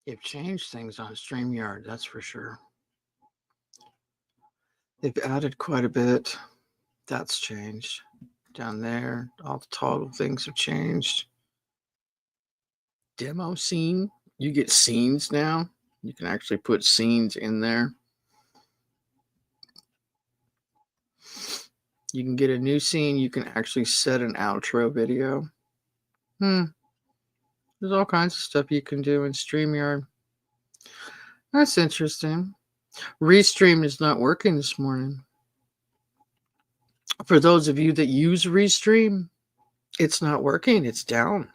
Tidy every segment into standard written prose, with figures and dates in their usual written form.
They've changed things on StreamYard, that's for sure. They've added quite a bit. That's changed. Down there, all the toggle things have changed. Demo scene. You get scenes now. You can actually put scenes in there. You can get a new scene. You can actually set an outro video. There's all kinds of stuff you can do in StreamYard. That's interesting. Restream is not working this morning. For those of you that use Restream, it's not working. It's down.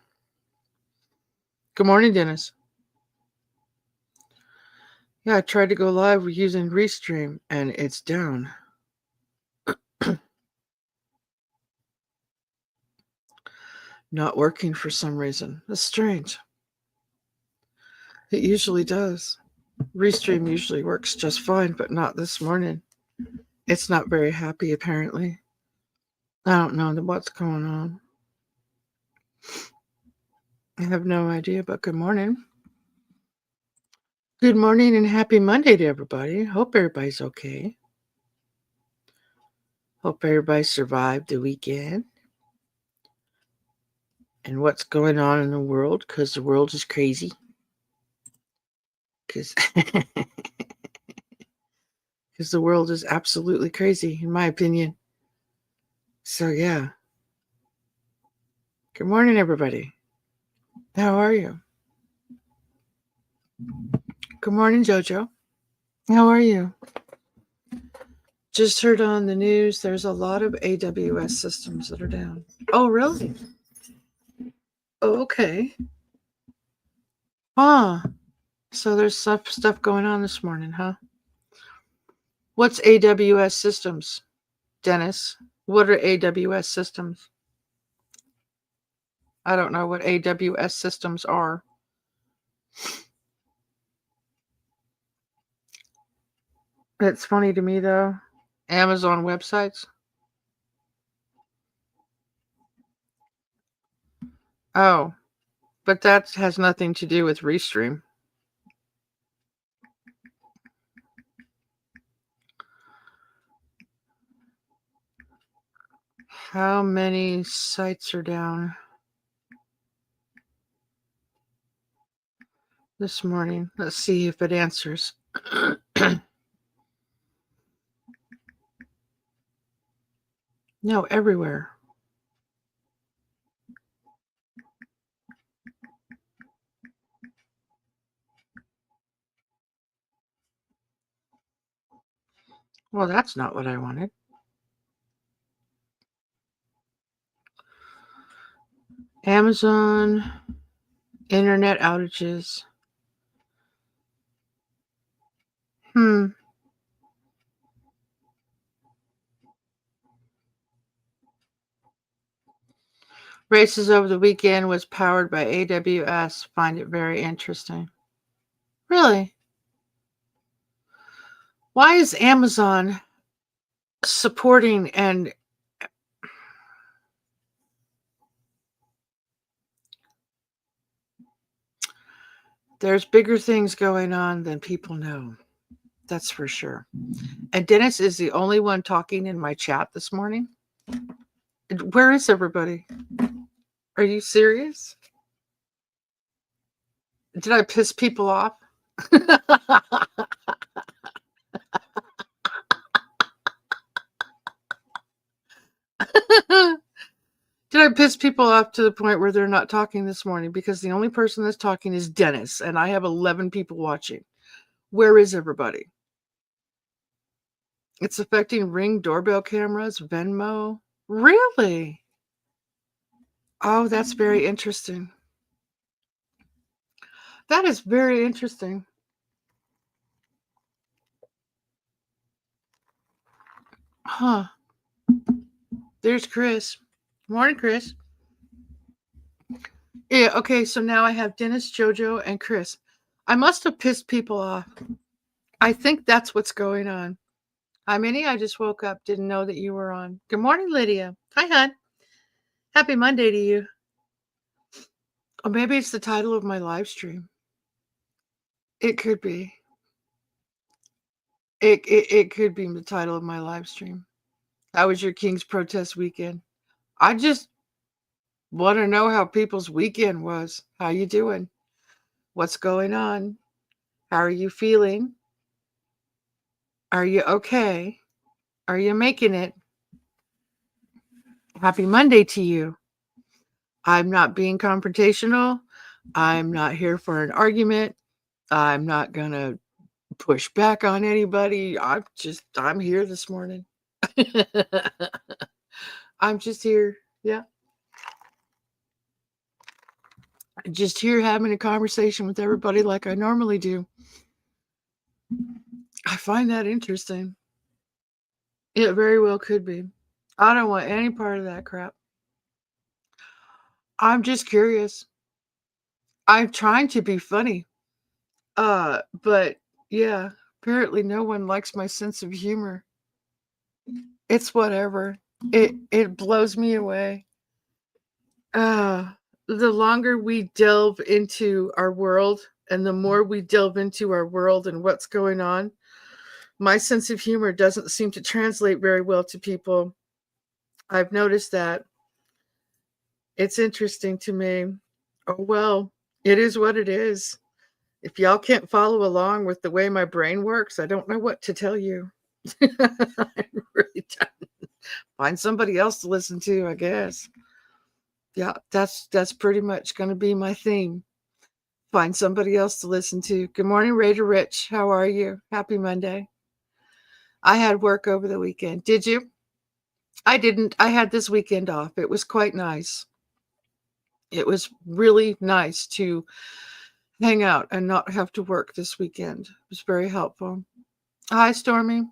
Good morning, Dennis. Yeah, I tried to go live using Restream, and it's down. Not working for some reason. That's strange. It usually does. Restream usually works just fine, but not this morning. It's not very happy, apparently. I don't know what's going on. I have no idea, but good morning. Good morning and happy Monday to everybody. Hope everybody's okay. Hope everybody survived the weekend. And what's going on in the world, because the world is crazy. Because the world is absolutely crazy, in my opinion. So, yeah. Good morning, everybody. How are you? Good morning, Jojo. How are you? Just heard on the news there's a lot of AWS systems that are down. Oh, really? Oh, okay. So there's stuff going on this morning, huh? What's AWS systems, Dennis? What are AWS systems? I don't know what AWS systems are. It's funny to me, though. Amazon websites. Oh, but that has nothing to do with Restream. How many sites are down this morning? Let's see if it answers. No, everywhere. Well, that's not what I wanted. Amazon, internet outages. Races over the weekend was powered by AWS. Find it very interesting. Really? Why is Amazon supporting and there's bigger things going on than people know. That's for sure. And Dennis is the only one talking in my chat this morning. Where is everybody? Are you serious? Did I piss people off? Did I piss people off to the point where they're not talking this morning? Because the only person that's talking is Dennis, and I have 11 people watching. Where is everybody? It's affecting Ring doorbell cameras, Venmo. Really? Oh, that's very interesting. That is very interesting. Huh. There's Chris. Morning, Chris. Yeah, okay, so now I have Dennis, Jojo, and Chris. I must have pissed people off. I think that's what's going on. Hi, Minnie. I just woke up. Didn't know that you were on. Good morning, Lydia. Hi, hon. Happy Monday to you. Or maybe it's the title of my live stream. It could be. It could be the title of my live stream. How was your King's protest weekend? I just want to know how people's weekend was. How you doing? What's going on? How are you feeling? Are you okay? Are you making it? Happy Monday to you. I'm not being confrontational. I'm not here for an argument. I'm not going to push back on anybody. I'm here this morning. I'm just here. Yeah. Just here having a conversation with everybody like I normally do. I find that interesting. It very well could be. I don't want any part of that crap. I'm just curious. I'm trying to be funny. But yeah, apparently no one likes my sense of humor. It's whatever. It blows me away. The longer we delve into our world and the more we delve into our world and what's going on, my sense of humor doesn't seem to translate very well to people. I've noticed that. It's interesting to me. Oh, well, it is what it is. If y'all can't follow along with the way my brain works, I don't know what to tell you. I really don't. Find somebody else to listen to, I guess. Yeah, that's pretty much going to be my theme. Find somebody else to listen to. Good morning, Raider Rich. How are you? Happy Monday. I had work over the weekend. Did you? I didn't. I had this weekend off. It was quite nice. It was really nice to hang out and not have to work this weekend. It was very helpful. Hi, Stormy.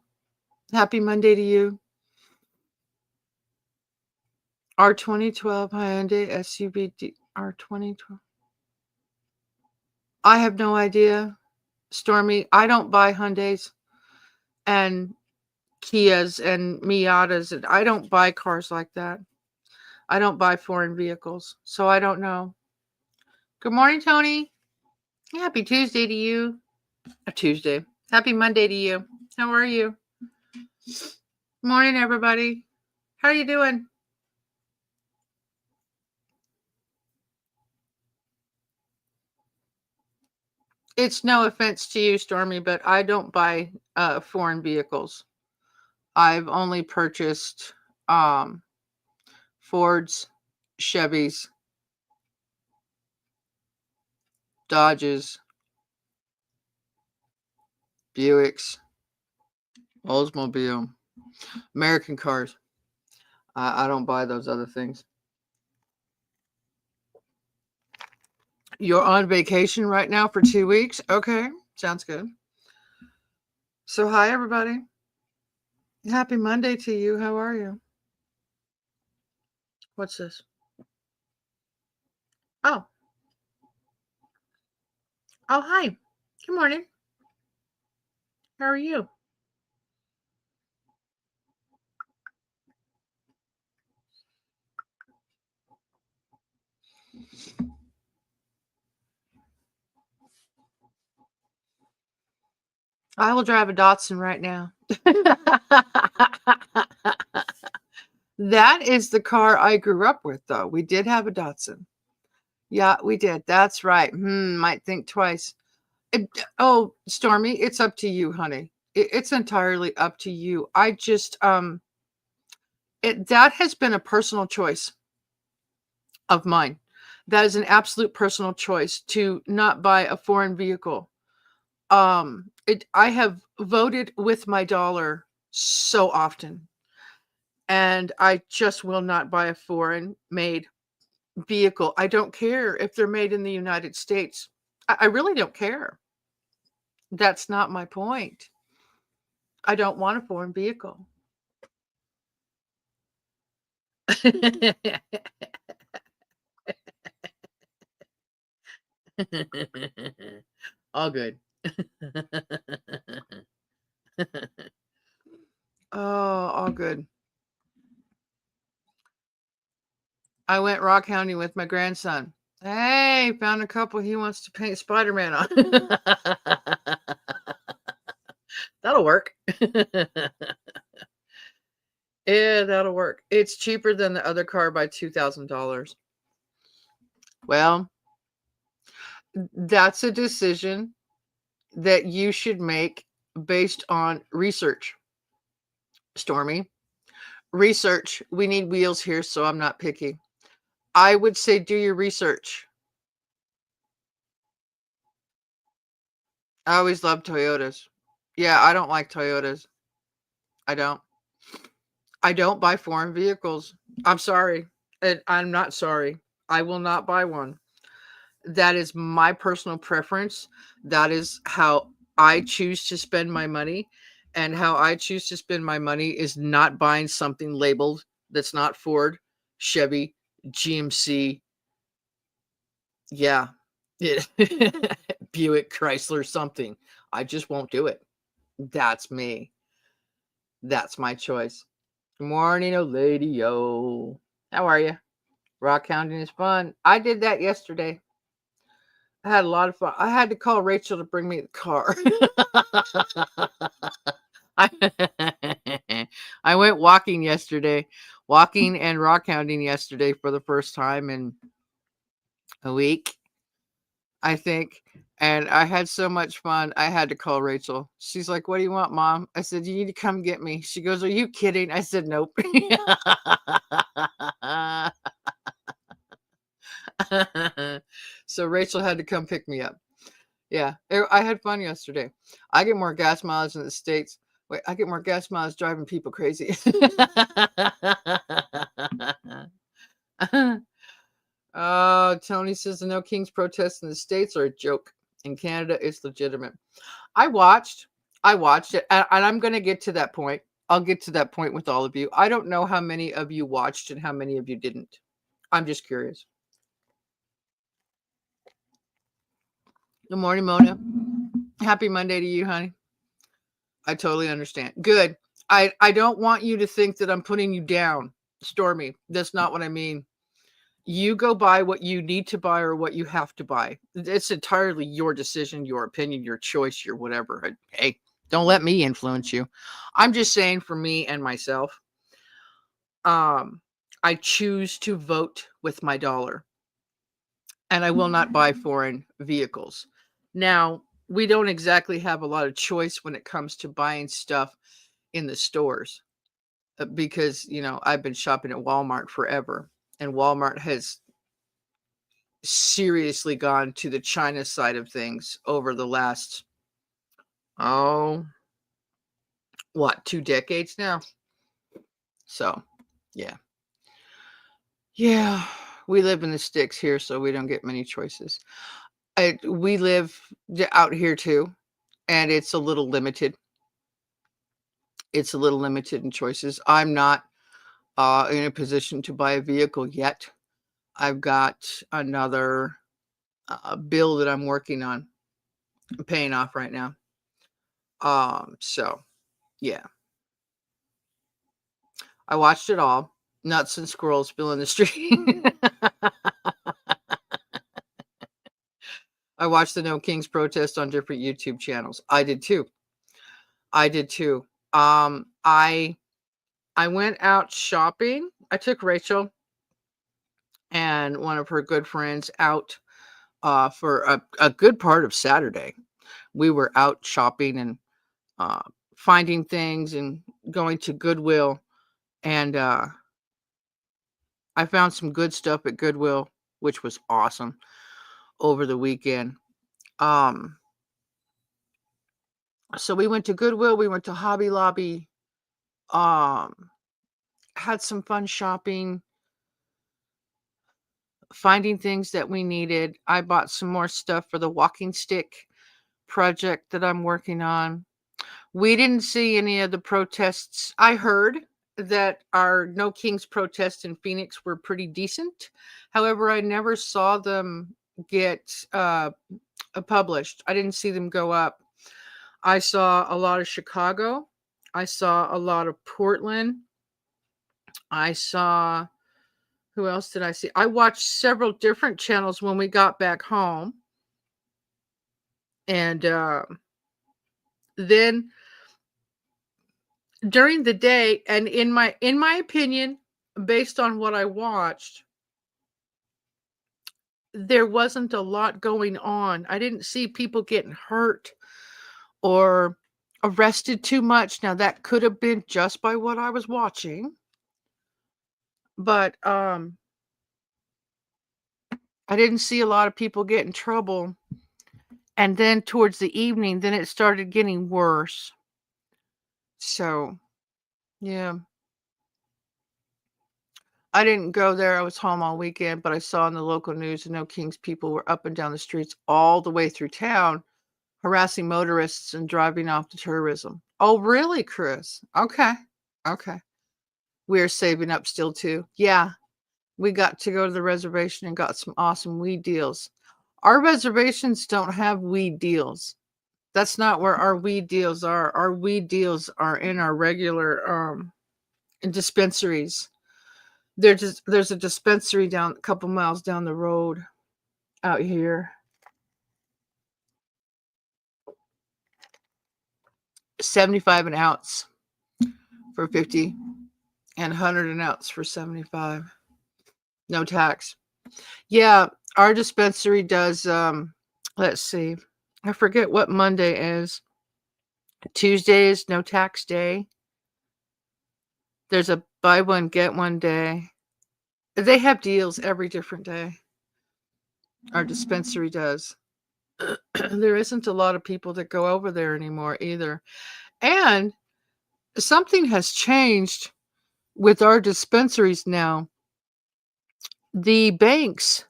Happy Monday to you. Our 2012 Hyundai SUV. Our 2012. I have no idea, Stormy. I don't buy Hyundais and Kias and Miatas. And I don't buy cars like that. I don't buy foreign vehicles, so I don't know. Good morning, Tony. Happy Tuesday to you. Tuesday. Happy Monday to you. How are you? Morning, everybody. How are you doing? It's no offense to you, Stormy, but I don't buy foreign vehicles. I've only purchased Fords, Chevys, Dodges, Buicks, Oldsmobile, American cars. I don't buy those other things. You're on vacation right now for 2 weeks? Okay, sounds good. So, hi, everybody. Happy Monday to you. How are you? What's this? Oh. Oh, hi. Good morning. How are you? I will drive a Datsun right now. That is the car I grew up with, though. We did have a Datsun. Yeah, we did. That's right. Might think twice. Oh, Stormy, it's up to you, honey. It's entirely up to you. I just that has been a personal choice of mine. That is an absolute personal choice to not buy a foreign vehicle. I have voted with my dollar so often, and I just will not buy a foreign made vehicle. I don't care if they're made in the United States. I really don't care. That's not my point. I don't want a foreign vehicle. All good. Oh, all good. I went rock hounding with my grandson. Hey, found a couple he wants to paint Spider-Man on. work. Yeah, that'll work. It's cheaper than the other car by $2,000. Well, that's a decision that you should make based on research. Stormy, research. We need wheels here, so I'm not picky. I would say do your research. I always love Toyotas. Yeah, I don't like Toyotas. I don't. I don't buy foreign vehicles. I'm sorry. And I'm not sorry. I will not buy one. That is my personal preference. That is how I choose to spend my money. And how I choose to spend my money is not buying something labeled that's not Ford, Chevy, GMC. Yeah. Buick, Chrysler, something. I just won't do it. That's me. That's my choice. Good morning, oh lady, oh. How are you? Rock hounding is fun. I did that yesterday. I had a lot of fun. I had to call Rachel to bring me the car. I went walking yesterday, walking and rock hounding yesterday for the first time in a week, I think. And I had so much fun. I had to call Rachel. She's like, "What do you want, Mom?" I said, "You need to come get me." She goes, "Are you kidding?" I said, "Nope." So Rachel had to come pick me up. Yeah, I had fun yesterday. I get more gas mileage in the States. Wait, I get more gas mileage driving people crazy. Oh, Tony says the No Kings protests in the States are a joke. In Canada, it's legitimate. I watched it, and I'm going to get to that point. I'll get to that point with all of you. I don't know how many of you watched and how many of you didn't. I'm just curious. Good morning, Mona. Happy Monday to you, honey. I totally understand. Good. I don't want you to think that I'm putting you down, Stormy. That's not what I mean. You go buy what you need to buy or what you have to buy. It's entirely your decision, your opinion, your choice, your whatever. Hey, don't let me influence you. I'm just saying for me and myself, I choose to vote with my dollar, and I will not buy foreign vehicles. Now, we don't exactly have a lot of choice when it comes to buying stuff in the stores because, I've been shopping at Walmart forever, and Walmart has seriously gone to the China side of things over the last, oh, what, 2 decades now? So, yeah. Yeah, we live in the sticks here, so we don't get many choices. We live out here too, and it's a little limited. It's a little limited in choices. I'm not in a position to buy a vehicle yet. I've got another bill that I'm working on, paying off right now. So yeah, I watched it all. Nuts and squirrels filling the street. I watched the No Kings protest on different YouTube channels. I did too. I went out shopping. I took Rachel and one of her good friends out for a good part of Saturday. We were out shopping and finding things and going to Goodwill. And I found some good stuff at Goodwill, which was awesome over the weekend. So we went to Goodwill, we went to Hobby Lobby, um, had some fun shopping, finding things that we needed. I bought some more stuff for the walking stick project that I'm working on. We didn't see any of the protests. I heard that our No Kings protests in Phoenix were pretty decent. However, I never saw them get published. I didn't see them go up. I saw a lot of Chicago. I saw a lot of Portland. I saw, who else did I see? I watched several different channels when we got back home. And then during the day, and in my opinion, based on what I watched, there wasn't a lot going on. I didn't see people getting hurt or arrested too much. Now that could have been just by what I was watching, but I didn't see a lot of people get in trouble. And then towards the evening, then it started getting worse. So, yeah. I didn't go there. I was home all weekend, but I saw in the local news the No Kings people were up and down the streets all the way through town, harassing motorists and driving off the tourism. Oh, really, Chris? Okay. Okay. We're saving up still too. Yeah. We got to go to the reservation and got some awesome weed deals. Our reservations don't have weed deals. That's not where our weed deals are. Our weed deals are in our regular in dispensaries. There's a dispensary down a couple miles down the road out here. 75 an ounce for 50 and 100 an ounce for 75. No tax. Yeah, our dispensary does let's see. I forget what Monday is. Tuesday is no tax day. There's a buy one get one day. They have deals every different day. Our dispensary does. There isn't a lot of people that go over there anymore either. And something has changed with our dispensaries now. The banks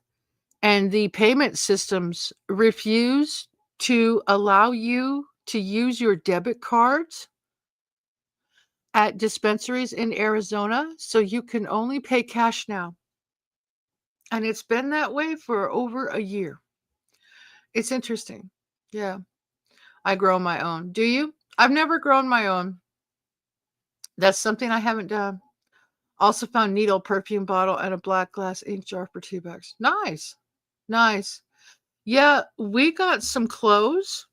and the payment systems refuse to allow you to use your debit cards at dispensaries in Arizona, so you can only pay cash now. And it's been that way for over a year. It's interesting. Yeah. I grow my own. Do you? I've never grown my own. That's something I haven't done. Also found needle, perfume bottle, and a black glass ink jar for $2. Nice. Nice. Yeah, we got some clothes.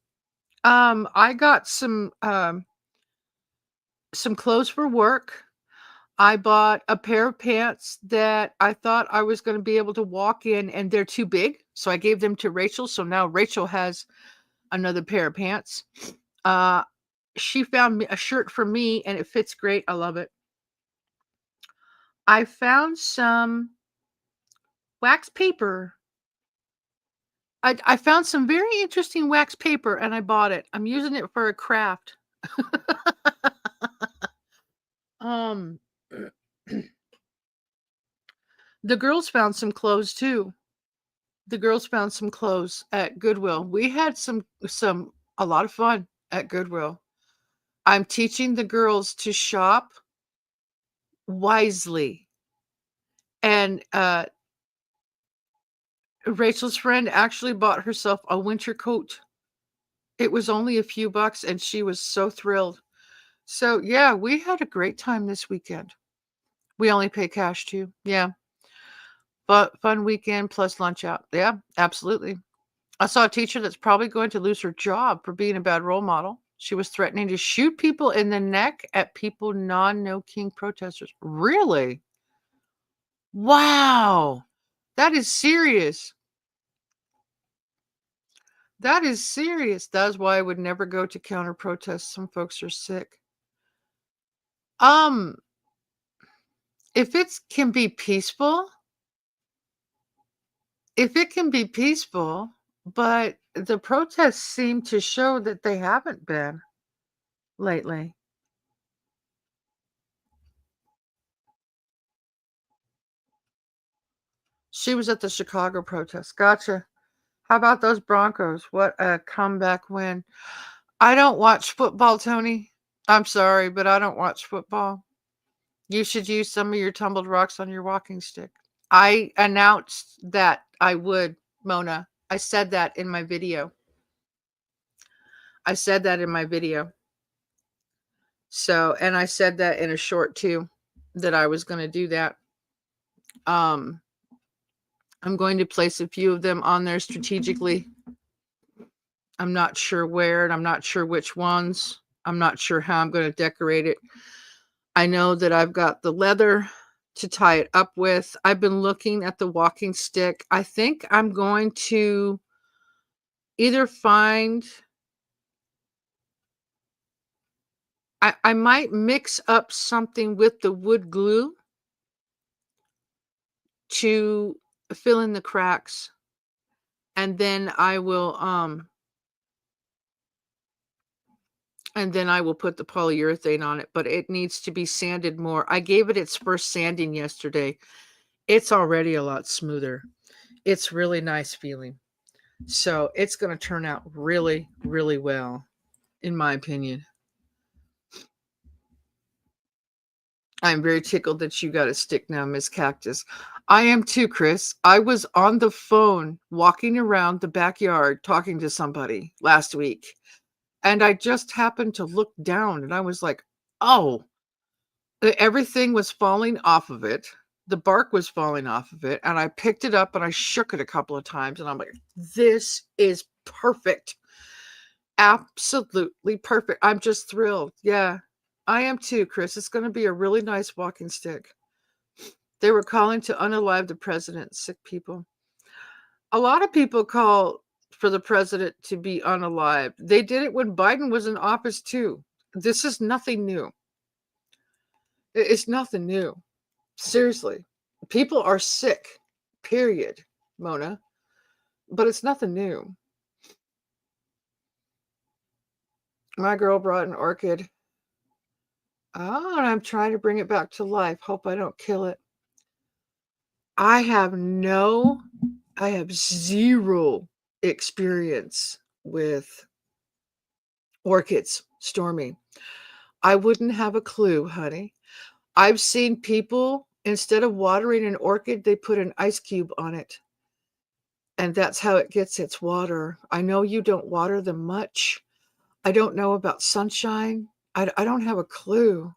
I got some clothes for work. I bought a pair of pants that I thought I was going to be able to walk in, and they're too big. So I gave them to Rachel. So now Rachel has another pair of pants. She found me a shirt for me, and it fits great. I love it. I found some wax paper. I found some very interesting wax paper, and I bought it. I'm using it for a craft. Um, the girls found some clothes too. The girls found some clothes at Goodwill. We had some a lot of fun at Goodwill. I'm teaching the girls to shop wisely. And Rachel's friend actually bought herself a winter coat. It was only a few bucks and she was so thrilled. So, yeah, we had a great time this weekend. We only pay cash too. Yeah. But fun weekend plus lunch out. Yeah, absolutely. I saw a teacher that's probably going to lose her job for being a bad role model. She was threatening to shoot people in the neck at people no king protesters. Really? Wow. That is serious. That is serious. That's why I would never go to counter protests. Some folks are sick. Um, if it can be peaceful, but the protests seem to show that they haven't been lately. She was at the Chicago protest. Gotcha. How about those Broncos? What a comeback win. I don't watch football, Tony. I'm sorry, but I don't watch football. You should use some of your tumbled rocks on your walking stick. I announced that I would, Mona. I said that in my video. I said that in my video. So, and I said that in a short too, that I was going to do that. Um, I'm going to place a few of them on there strategically. I'm not sure where, and I'm not sure which ones. I'm not sure how I'm going to decorate it. I know that I've got the leather to tie it up with. I've been looking at the walking stick. I think I'm going to either find, I might mix up something with the wood glue to fill in the cracks, and then I will put the polyurethane on it, but it needs to be sanded more. I gave it its first sanding yesterday. It's already a lot smoother. It's really nice feeling. So it's going to turn out really, really well, in my opinion. I'm very tickled that you got a stick now, Miss Cactus. I am too, Chris. I was on the phone walking around the backyard talking to somebody last week, and I just happened to look down and I was like, oh, everything was falling off of it. The bark was falling off of it, and I picked it up and I shook it a couple of times, and I'm like, this is perfect. Absolutely perfect. I'm just thrilled. Yeah, I am too, Chris. It's going to be a really nice walking stick. They were calling to unalive the president, sick people. A lot of people call for the president to be unalived. They did it when Biden was in office too. This is nothing new. It's nothing new. Seriously. People are sick, period, Mona. But it's nothing new. My girl brought an orchid. Oh, and I'm trying to bring it back to life. Hope I don't kill it. I have zero experience with orchids, Stormy. I wouldn't have a clue, honey. I've seen people, instead of watering an orchid, they put an ice cube on it. And that's how it gets its water. I know you don't water them much. I don't know about sunshine. I don't have a clue.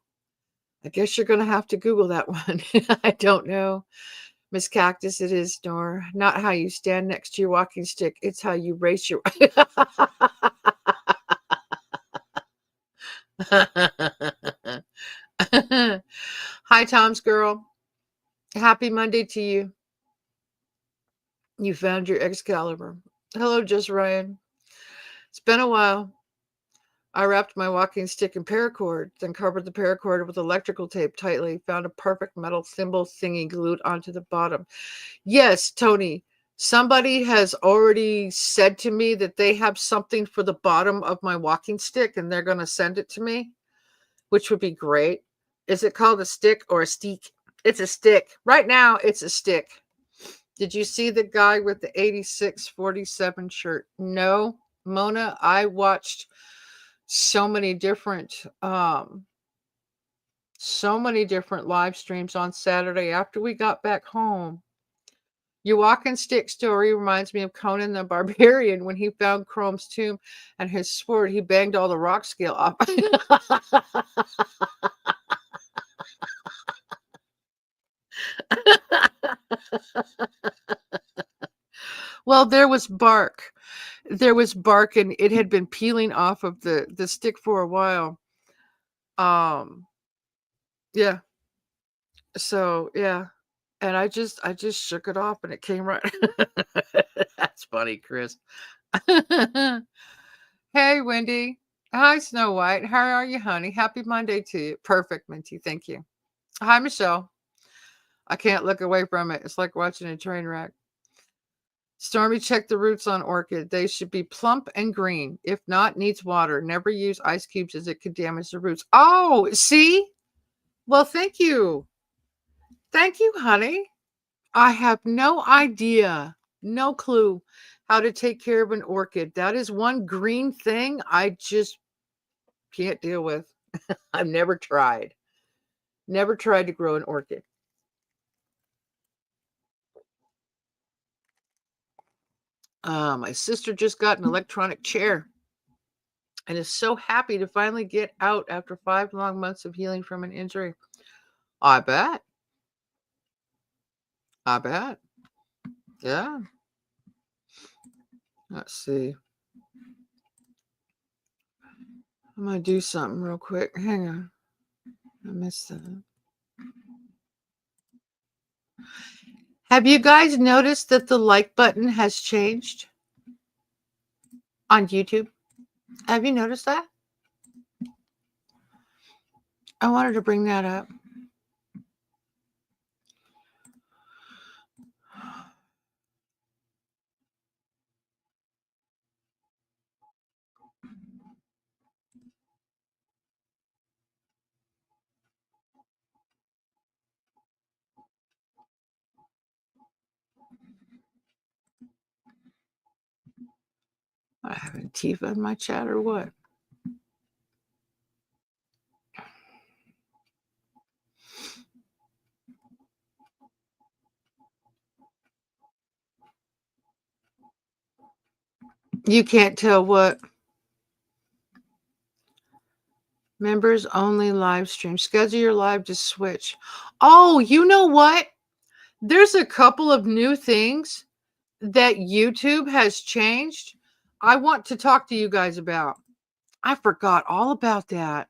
I guess you're going to have to Google that one. I don't know. Miss Cactus, it is, Nor. Not how you stand next to your walking stick. It's how you race your... Hi, Tom's girl. Happy Monday to you. You found your Excalibur. Hello, Just Ryan. It's been a while. I wrapped my walking stick in paracord, then covered the paracord with electrical tape tightly, found a perfect metal thimble thingy glued onto the bottom. Yes, Tony, somebody has already said to me that they have something for the bottom of my walking stick and they're going to send it to me, which would be great. Is it called a stick or a steak? It's a stick. Right now, it's a stick. Did you see the guy with the 8647 shirt? No, Mona, I watched so many different live streams on Saturday after we got back home. Your walking stick story reminds me of Conan the Barbarian when he found Chrome's tomb and his sword. He banged all the rock scale off. Well, there was bark. There was bark, and it had been peeling off of the stick for a while. Yeah. So yeah. And I just shook it off and it came right. That's funny, Chris. Hey, Wendy. Hi, Snow White. How are you, honey? Happy Monday to you. Perfect, Minty. Thank you. Hi, Michelle. I can't look away from it. It's like watching a train wreck. Stormy, check the roots on orchid. They should be plump and green. If not, needs water. Never use ice cubes as it could damage the roots. Oh, see? Well, thank you. Thank you, honey. I have no idea, no clue how to take care of an orchid. That is one green thing I just can't deal with. I've never tried. Never tried to grow an orchid. My sister just got an electronic chair and is so happy to finally get out after 5 long months of healing from an injury. I bet. I bet. Yeah. Let's see. I'm going to do something real quick. Hang on. I missed that. Have you guys noticed that the like button has changed on YouTube? Have you noticed that? I wanted to bring that up. I have a Tifa in my chat or what? You can't tell what. Members only live stream. Schedule your live to switch. Oh, you know what? There's a couple of new things that YouTube has changed. I want to talk to you guys about. I forgot all about that.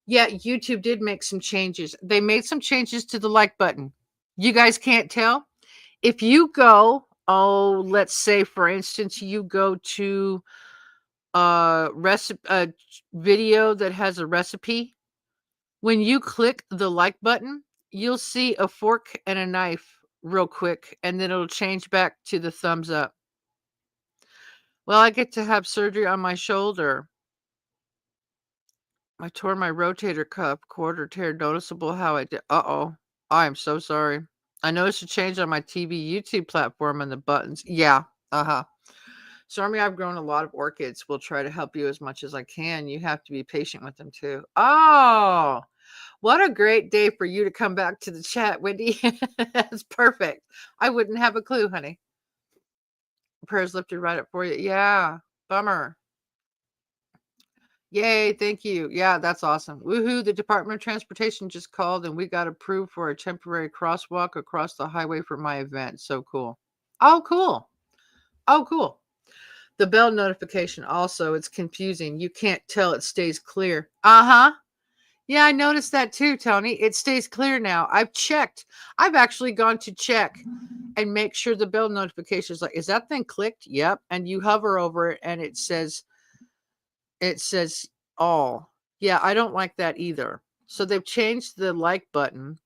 Yeah, YouTube did make some changes. They made some changes to the like button. You guys can't tell? If you go, let's say for instance, you go to a video that has a recipe. When you click the like button, you'll see a fork and a knife real quick, and then it'll change back to the thumbs up. Well, I get to have surgery on my shoulder. I tore my rotator cuff, quarter tear, noticeable how I did. Uh-oh. I am so sorry. I noticed a change on my TV YouTube platform and the buttons. Yeah. Uh-huh. Stormy, I've grown a lot of orchids. We'll try to help you as much as I can. You have to be patient with them too. Oh, what a great day for you to come back to the chat, Wendy. That's perfect. I wouldn't have a clue, honey. Prayers lifted right up for you. Yeah. Bummer. Yay, thank you. Yeah, that's awesome. Woohoo, the Department of Transportation just called and we got approved for a temporary crosswalk across the highway for my event. So cool. Oh, cool. Oh, cool. The bell notification also, it's confusing. You can't tell it stays clear. Uh-huh. Yeah, I noticed that too, Tony. It stays clear now. I've checked. I've actually gone to check and make sure the bell notification is like, is that thing clicked? Yep. And you hover over it and it says all. Yeah, I don't like that either. So they've changed the like button.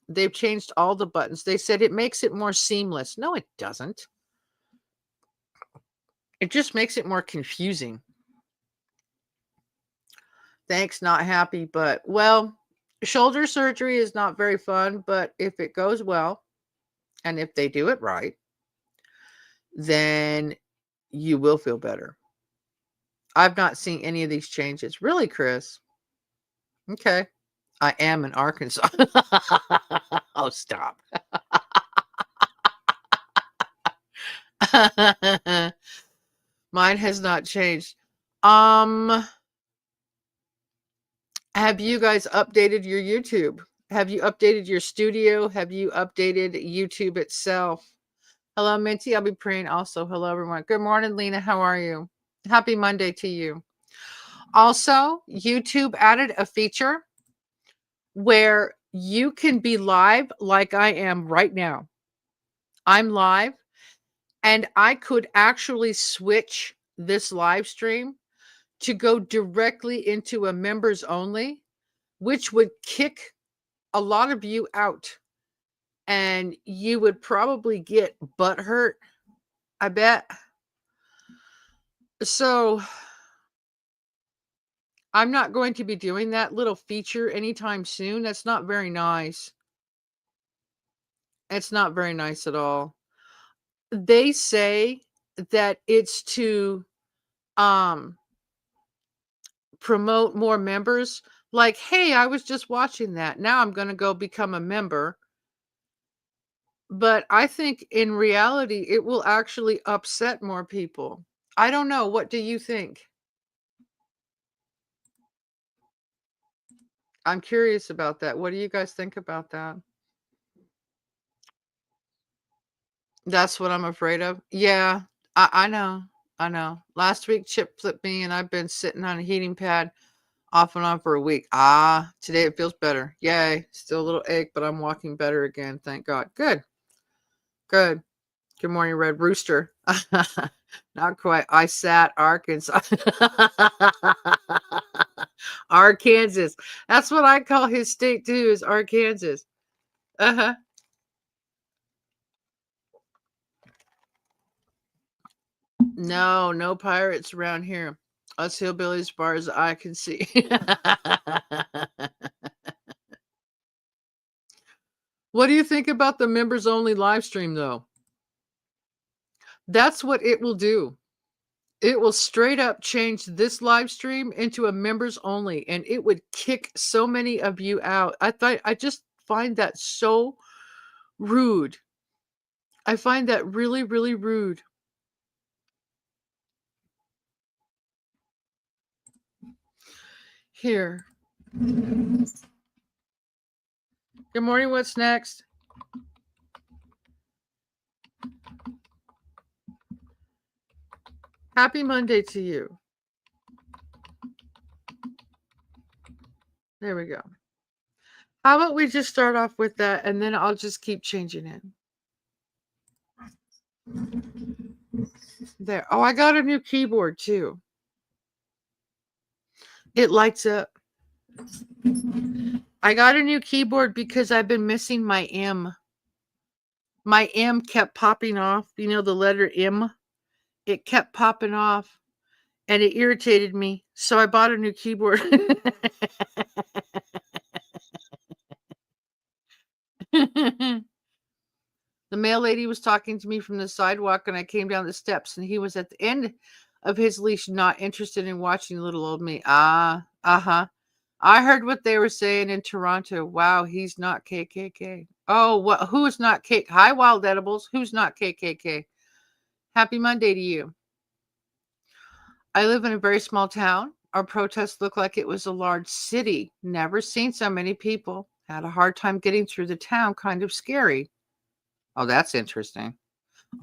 They've changed all the buttons. They said it makes it more seamless. No, it doesn't. It just makes it more confusing. Thanks, not happy, but well, shoulder surgery is not very fun, but if it goes well and if they do it right, then you will feel better. I've not seen any of these changes. Really, Chris? Okay. I am in Arkansas. Oh, stop. Mine has not changed. Have you guys updated your YouTube? Have you updated your studio? Have you updated YouTube itself? Hello, Minty. I'll be praying also. Hello, everyone. Good morning, Lena. How are you? Happy Monday to you. Also, YouTube added a feature where you can be live like I am right now. I'm live and I could actually switch this live stream to go directly into a members only, which would kick a lot of you out and you would probably get butthurt, I bet. So I'm not going to be doing that little feature anytime soon. That's not very nice. It's not very nice at all. They say that it's to promote more members. Like, hey, I was just watching that. Now I'm going to go become a member. But I think in reality, it will actually upset more people. I don't know. What do you think? I'm curious about that. What do you guys think about that? That's what I'm afraid of. Yeah, I know. I know. Last week, Chip flipped me, and I've been sitting on a heating pad off and on for a week. Today it feels better. Yay. Still a little ache, but I'm walking better again. Thank God. Good. Good. Good morning, Red Rooster. Not quite. I sat Arkansas. Arkansas. That's what I call his state too, is Arkansas. Uh-huh. No, no pirates around here. Us hillbillies, as far as I can see. What do you think about the members only live stream, though? That's what it will do. It will straight up change this live stream into a members only, and it would kick so many of you out. I just find that so rude. I find that really, really rude. Here. Good morning. What's next? Happy Monday to you. There we go. How about we just start off with that, and then I'll just keep changing it. There. Oh, I got a new keyboard too. It lights up. I got a new keyboard because I've been missing my M. My M kept popping off. You know, the letter M? It kept popping off, and it irritated me. So I bought a new keyboard. The mail lady was talking to me from the sidewalk, and I came down the steps, and he was at the end of his leash, not interested in watching little old me. Uh-huh. I heard what they were saying in Toronto. Wow, he's not KKK. Oh, what? Who is not K? Hi, Wild Edibles. Who's not KKK? Happy Monday to you. I live in a very small town. Our protests looked like it was a large city. Never seen so many people. Had a hard time getting through the town. Kind of scary. Oh, that's interesting.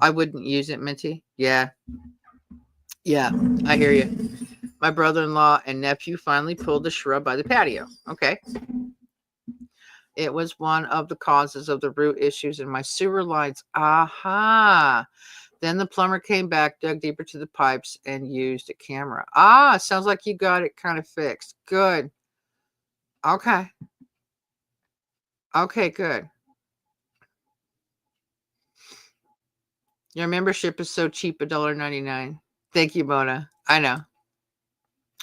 I wouldn't use it, Minty. Yeah. Yeah, I hear you. My brother-in-law and nephew finally pulled the shrub by the patio. Okay. It was one of the causes of the root issues in my sewer lines. Aha. Then the plumber came back, dug deeper to the pipes, and used a camera. Sounds like you got it kind of fixed. Good. Okay. Okay, good. Your membership is so cheap, $1.99. Thank you, Mona. I know.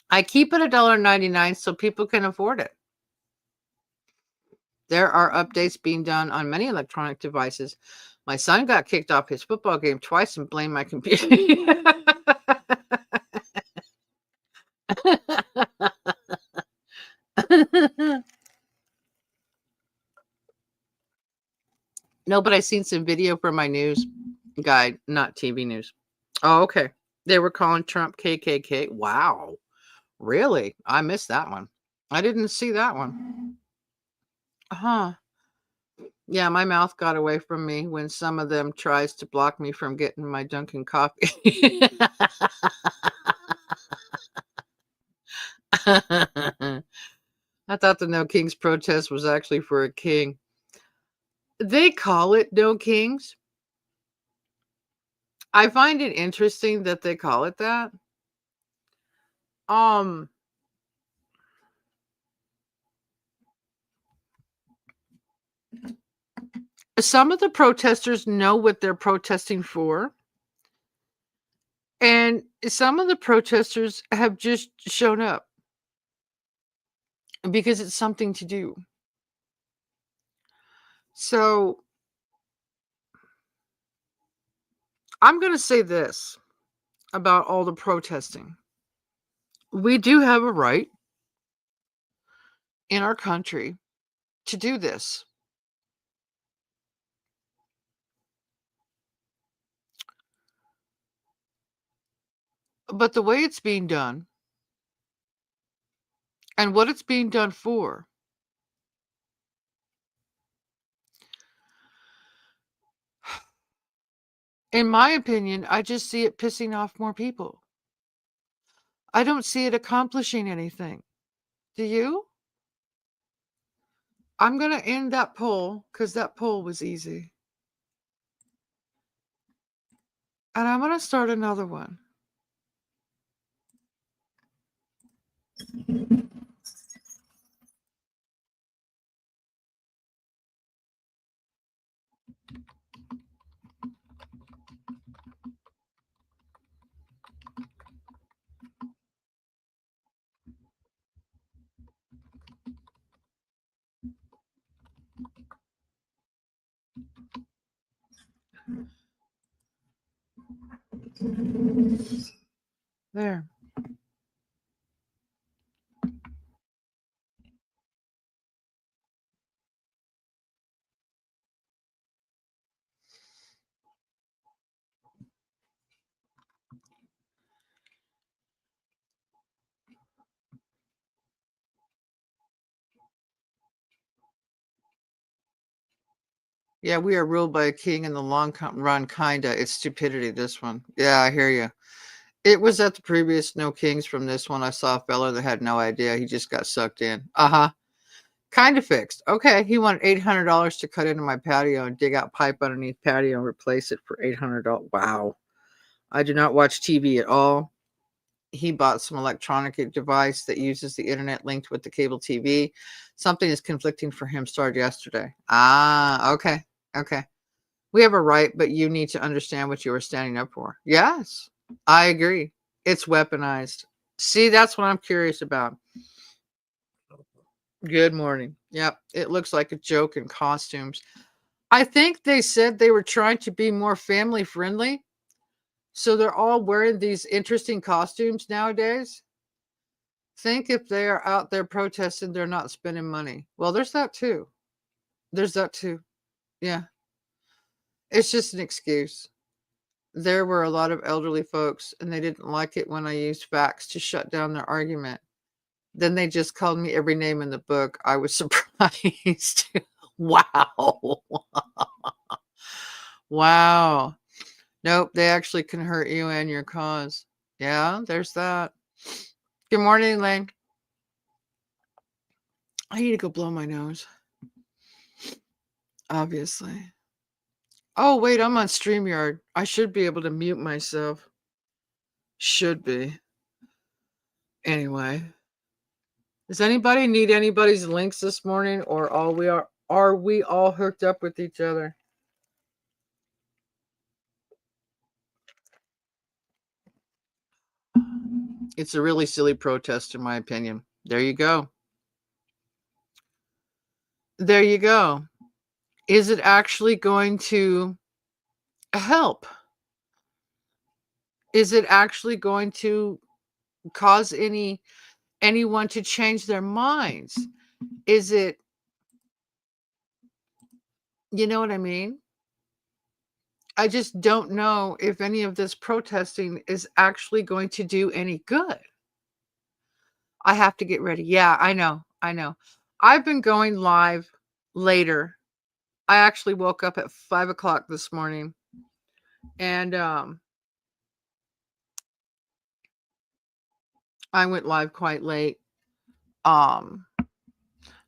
I keep it $1.99 so people can afford it. There are updates being done on many electronic devices. My son got kicked off his football game twice and blamed my computer. No, but I seen some video from my news guide, not TV news. Oh, okay. They were calling Trump KKK. Wow. Really? I missed that one. I didn't see that one. Huh. Yeah, my mouth got away from me when some of them tries to block me from getting my Dunkin' coffee. I thought the No Kings protest was actually for a king. They call it No Kings. I find it interesting that they call it that. Some of the protesters know what they're protesting for. And some of the protesters have just shown up because it's something to do. So I'm going to say this about all the protesting. We do have a right in our country to do this. But the way it's being done and what it's being done for, In my opinion, I just see it pissing off more people. I don't see it accomplishing anything. Do you? I'm going to end that poll because that poll was easy. And I'm going to start another one. There. Yeah, we are ruled by a king in the long run, kinda. It's stupidity, this one. Yeah, I hear you. It was at the previous No Kings from this one. I saw a fella that had no idea. He just got sucked in. Uh-huh. Kind of fixed. Okay, he wanted $800 to cut into my patio and dig out pipe underneath patio and replace it for $800. Wow. I do not watch TV at all. He bought some electronic device that uses the internet linked with the cable TV. Something is conflicting for him started yesterday. Ah, okay. Okay. We have a right, but you need to understand what you are standing up for. Yes, I agree. It's weaponized. See, that's what I'm curious about. Good morning. Yep, it looks like a joke in costumes. I think they said they were trying to be more family friendly. So they're all wearing these interesting costumes nowadays. Think if they are out there protesting, they're not spending money. Well, there's that too. There's that too. Yeah. It's just an excuse. There were a lot of elderly folks, and they didn't like it when I used facts to shut down their argument. Then they just called me every name in the book. I was surprised. Wow. Wow. Nope, they actually can hurt you and your cause. Yeah, there's that. Good morning, Elaine. I need to go blow my nose. Obviously. Oh, wait, I'm on StreamYard. I should be able to mute myself. Should be. Anyway. Does anybody need anybody's links this morning, or are we all hooked up with each other? It's a really silly protest, in my opinion. There you go. There you go. Is it actually going to help? Is it actually going to cause anyone to change their minds? Is it, you know what I mean? I just don't know if any of this protesting is actually going to do any good. I have to get ready. Yeah, I know. I know. I've been going live later. I actually woke up at 5 o'clock this morning, and I went live quite late. Um,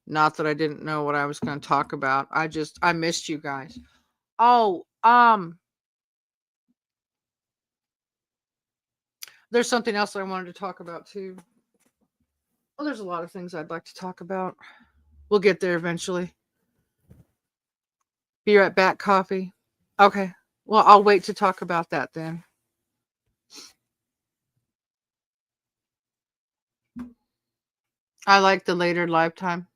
Not that I didn't know what I was going to talk about. I missed you guys. Oh, there's something else I wanted to talk about too. Well, there's a lot of things I'd like to talk about. We'll get there eventually. Be right back, coffee. Okay. Well, I'll wait to talk about that then. I like the later lifetime.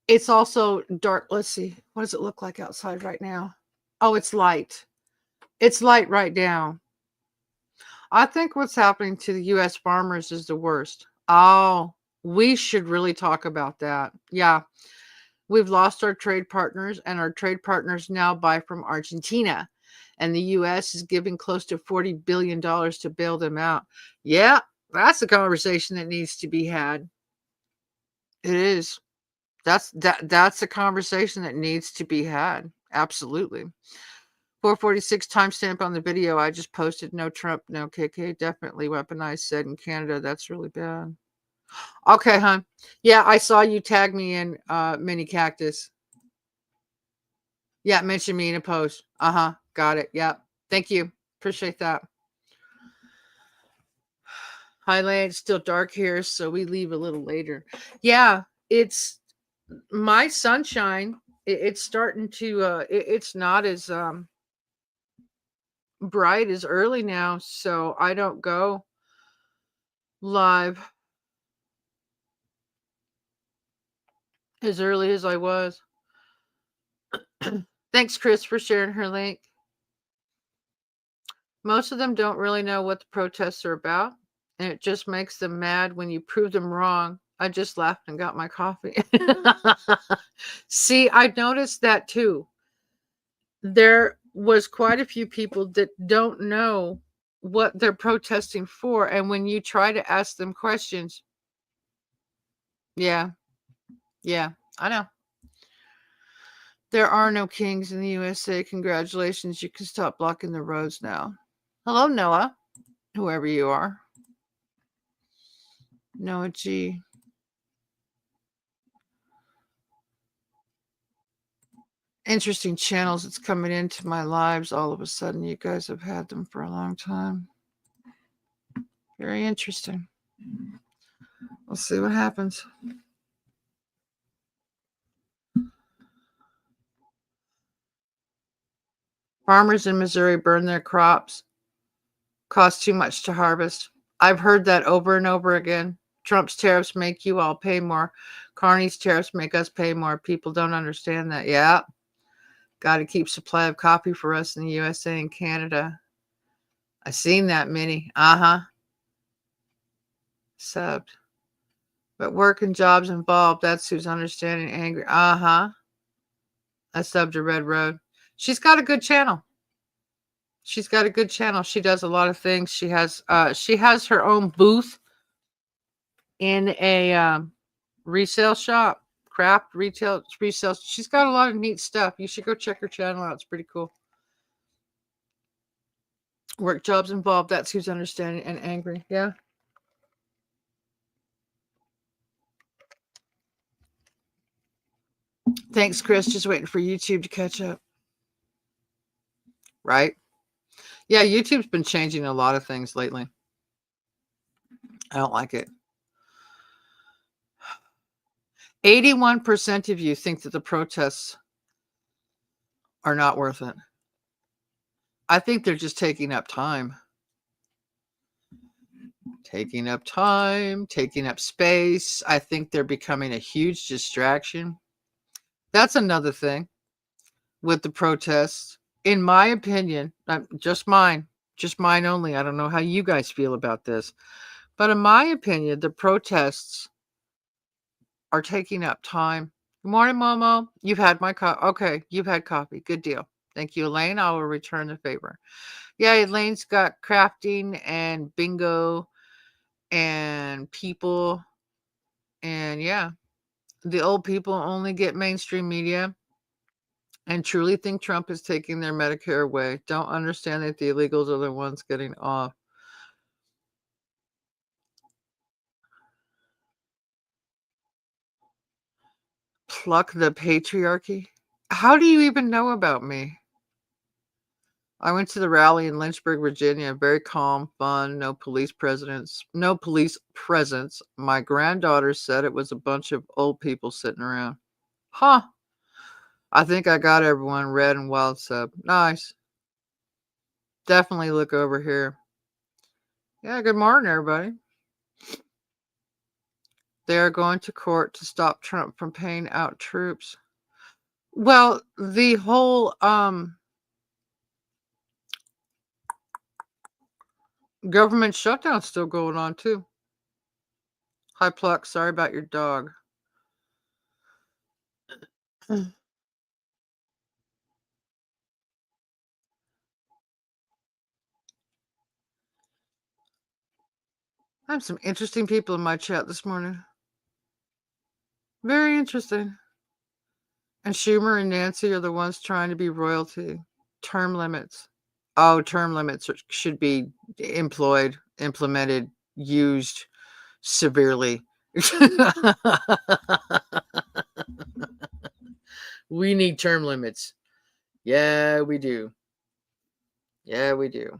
It's also dark. Let's see. What does it look like outside right now? Oh, it's light. It's light right now. I think what's happening to the US farmers is the worst. Oh, we should really talk about that. Yeah. We've lost our trade partners, and our trade partners now buy from Argentina. And the US is giving close to $40 billion to bail them out. Yeah, that's a conversation that needs to be had. It is. That's a conversation that needs to be had. Absolutely. 446 timestamp on the video I just posted. No Trump, no KK. Definitely weaponized, said in Canada. That's really bad. Okay, hon. Yeah, I saw you tag me in Mini Cactus. Yeah, mention me in a post. Uh-huh. Got it. Yeah. Thank you. Appreciate that. Highland, it's still dark here, so we leave a little later. Yeah, it's my sunshine. It's starting to it's not as bright as early now, so I don't go live as early as I was. Thanks, Chris, for sharing her link. Most of them don't really know what the protests are about, and it just makes them mad when you prove them wrong. I just laughed and got my coffee. See, I noticed that too. There was quite a few people that don't know what they're protesting for, and when you try to ask them questions, yeah, yeah, I know. There are no kings in the USA. Congratulations. You can stop blocking the roads now. Hello, Noah, whoever you are. Noah G. Interesting channels that's coming into my lives all of a sudden. You guys have had them for a long time. Very interesting. We'll see what happens. Farmers in Missouri burn their crops. Cost too much to harvest. I've heard that over and over again. Trump's tariffs make you all pay more. Carney's tariffs make us pay more. People don't understand that. Yeah. Got to keep supply of coffee for us in the USA and Canada. I seen that many. Uh-huh. Subbed. But work and jobs involved. That's who's understanding angry. Uh-huh. I subbed to Red Road. She's got a good channel. She's got a good channel. She does a lot of things. She has her own booth in a resale shop, craft retail resale. She's got a lot of neat stuff. You should go check her channel out. It's pretty cool. Work jobs involved. That's who's understanding and angry. Yeah. Thanks, Chris. Just waiting for YouTube to catch up. Right? Yeah, YouTube's been changing a lot of things lately. I don't like it. 81% of you think that the protests are not worth it. I think they're just taking up time. Taking up time, taking up space. I think they're becoming a huge distraction. That's another thing with the protests. In my opinion, just mine only. I don't know how you guys feel about this. But in my opinion, the protests are taking up time. Good morning, Momo. You've had my coffee. Okay, you've had coffee. Good deal. Thank you, Elaine. I will return the favor. Yeah, Elaine's got crafting and bingo and people. And yeah, the old people only get mainstream media and truly think Trump is taking their Medicare away. Don't understand that the illegals are the ones getting off. Pluck the patriarchy? How do you even know about me? I went to the rally in Lynchburg, Virginia. Very calm, fun, no police presence. My granddaughter said it was a bunch of old people sitting around. Huh. I think I got everyone. Red and wild sub. Nice. Definitely look over here. Yeah, good morning, everybody. They are going to court to stop Trump from paying out troops. Well, the whole government shutdown's still going on too. Hi, Pluck. Sorry about your dog. I have some interesting people in my chat this morning. Very interesting. And Schumer and Nancy are the ones trying to be royalty. Term limits. Oh, term limits should be implemented, used severely. We need term limits. Yeah, we do. Yeah, we do.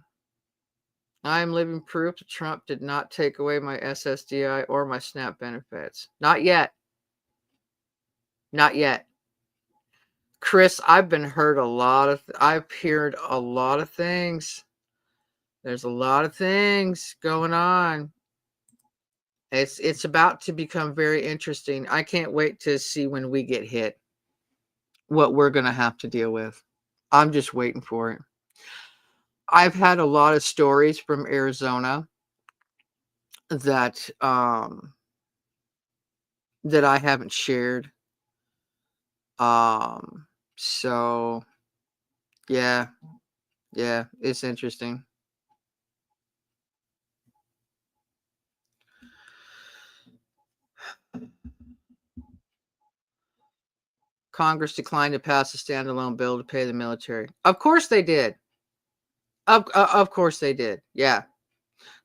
I'm living proof that Trump did not take away my SSDI or my SNAP benefits. Not yet. Not yet. Chris, I've heard a lot of things. There's a lot of things going on. It's about to become very interesting. I can't wait to see when we get hit what we're going to have to deal with. I'm just waiting for it. I've had a lot of stories from Arizona that that I haven't shared. So yeah, it's interesting. Congress declined to pass a standalone bill to pay the military. Of course they did. Of course they did. Yeah.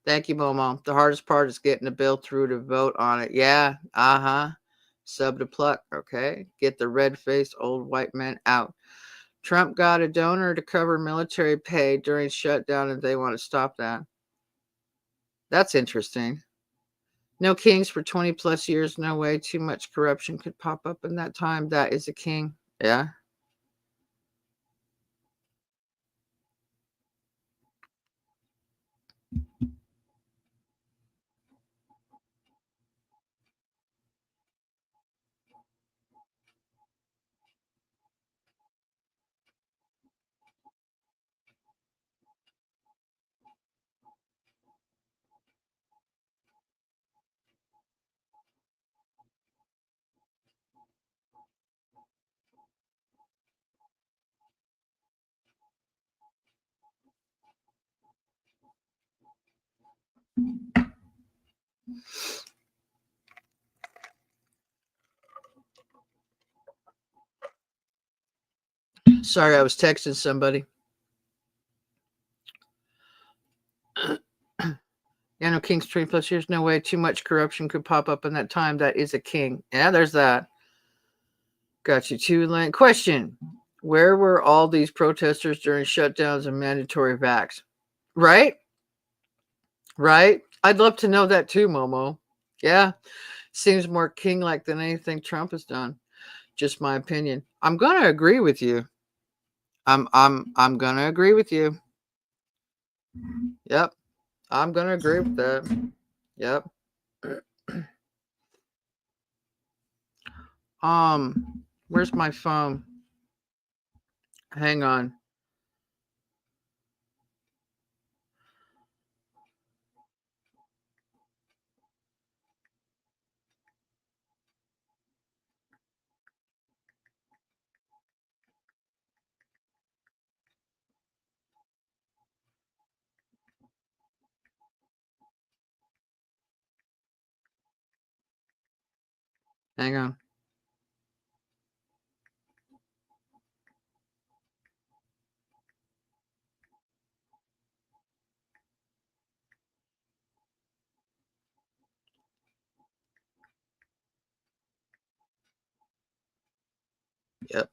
Thank you, Momo. The hardest part is getting the bill through to vote on it. Yeah. Uh-huh. Sub to pluck. Okay. Get the red-faced old white men out. Trump got a donor to cover military pay during shutdown, and they want to stop that. That's interesting. No kings for 20 plus years. No way. Too much corruption could pop up in that time. That is a king. Yeah. Sorry, I was texting somebody. Yeah, no kings 20 plus years. No way. Too much corruption could pop up in that time. That is a king. Yeah, there's that. Got you too, Lane. Question. Where were all these protesters during shutdowns and mandatory vax? Right? Right? I'd love to know that too, Momo. Yeah. Seems more king-like than anything Trump has done. Just my opinion. I'm gonna agree with you. I'm gonna agree with you. Yep. I'm gonna agree with that. Yep. Where's my phone? Hang on. Hang on. Yep.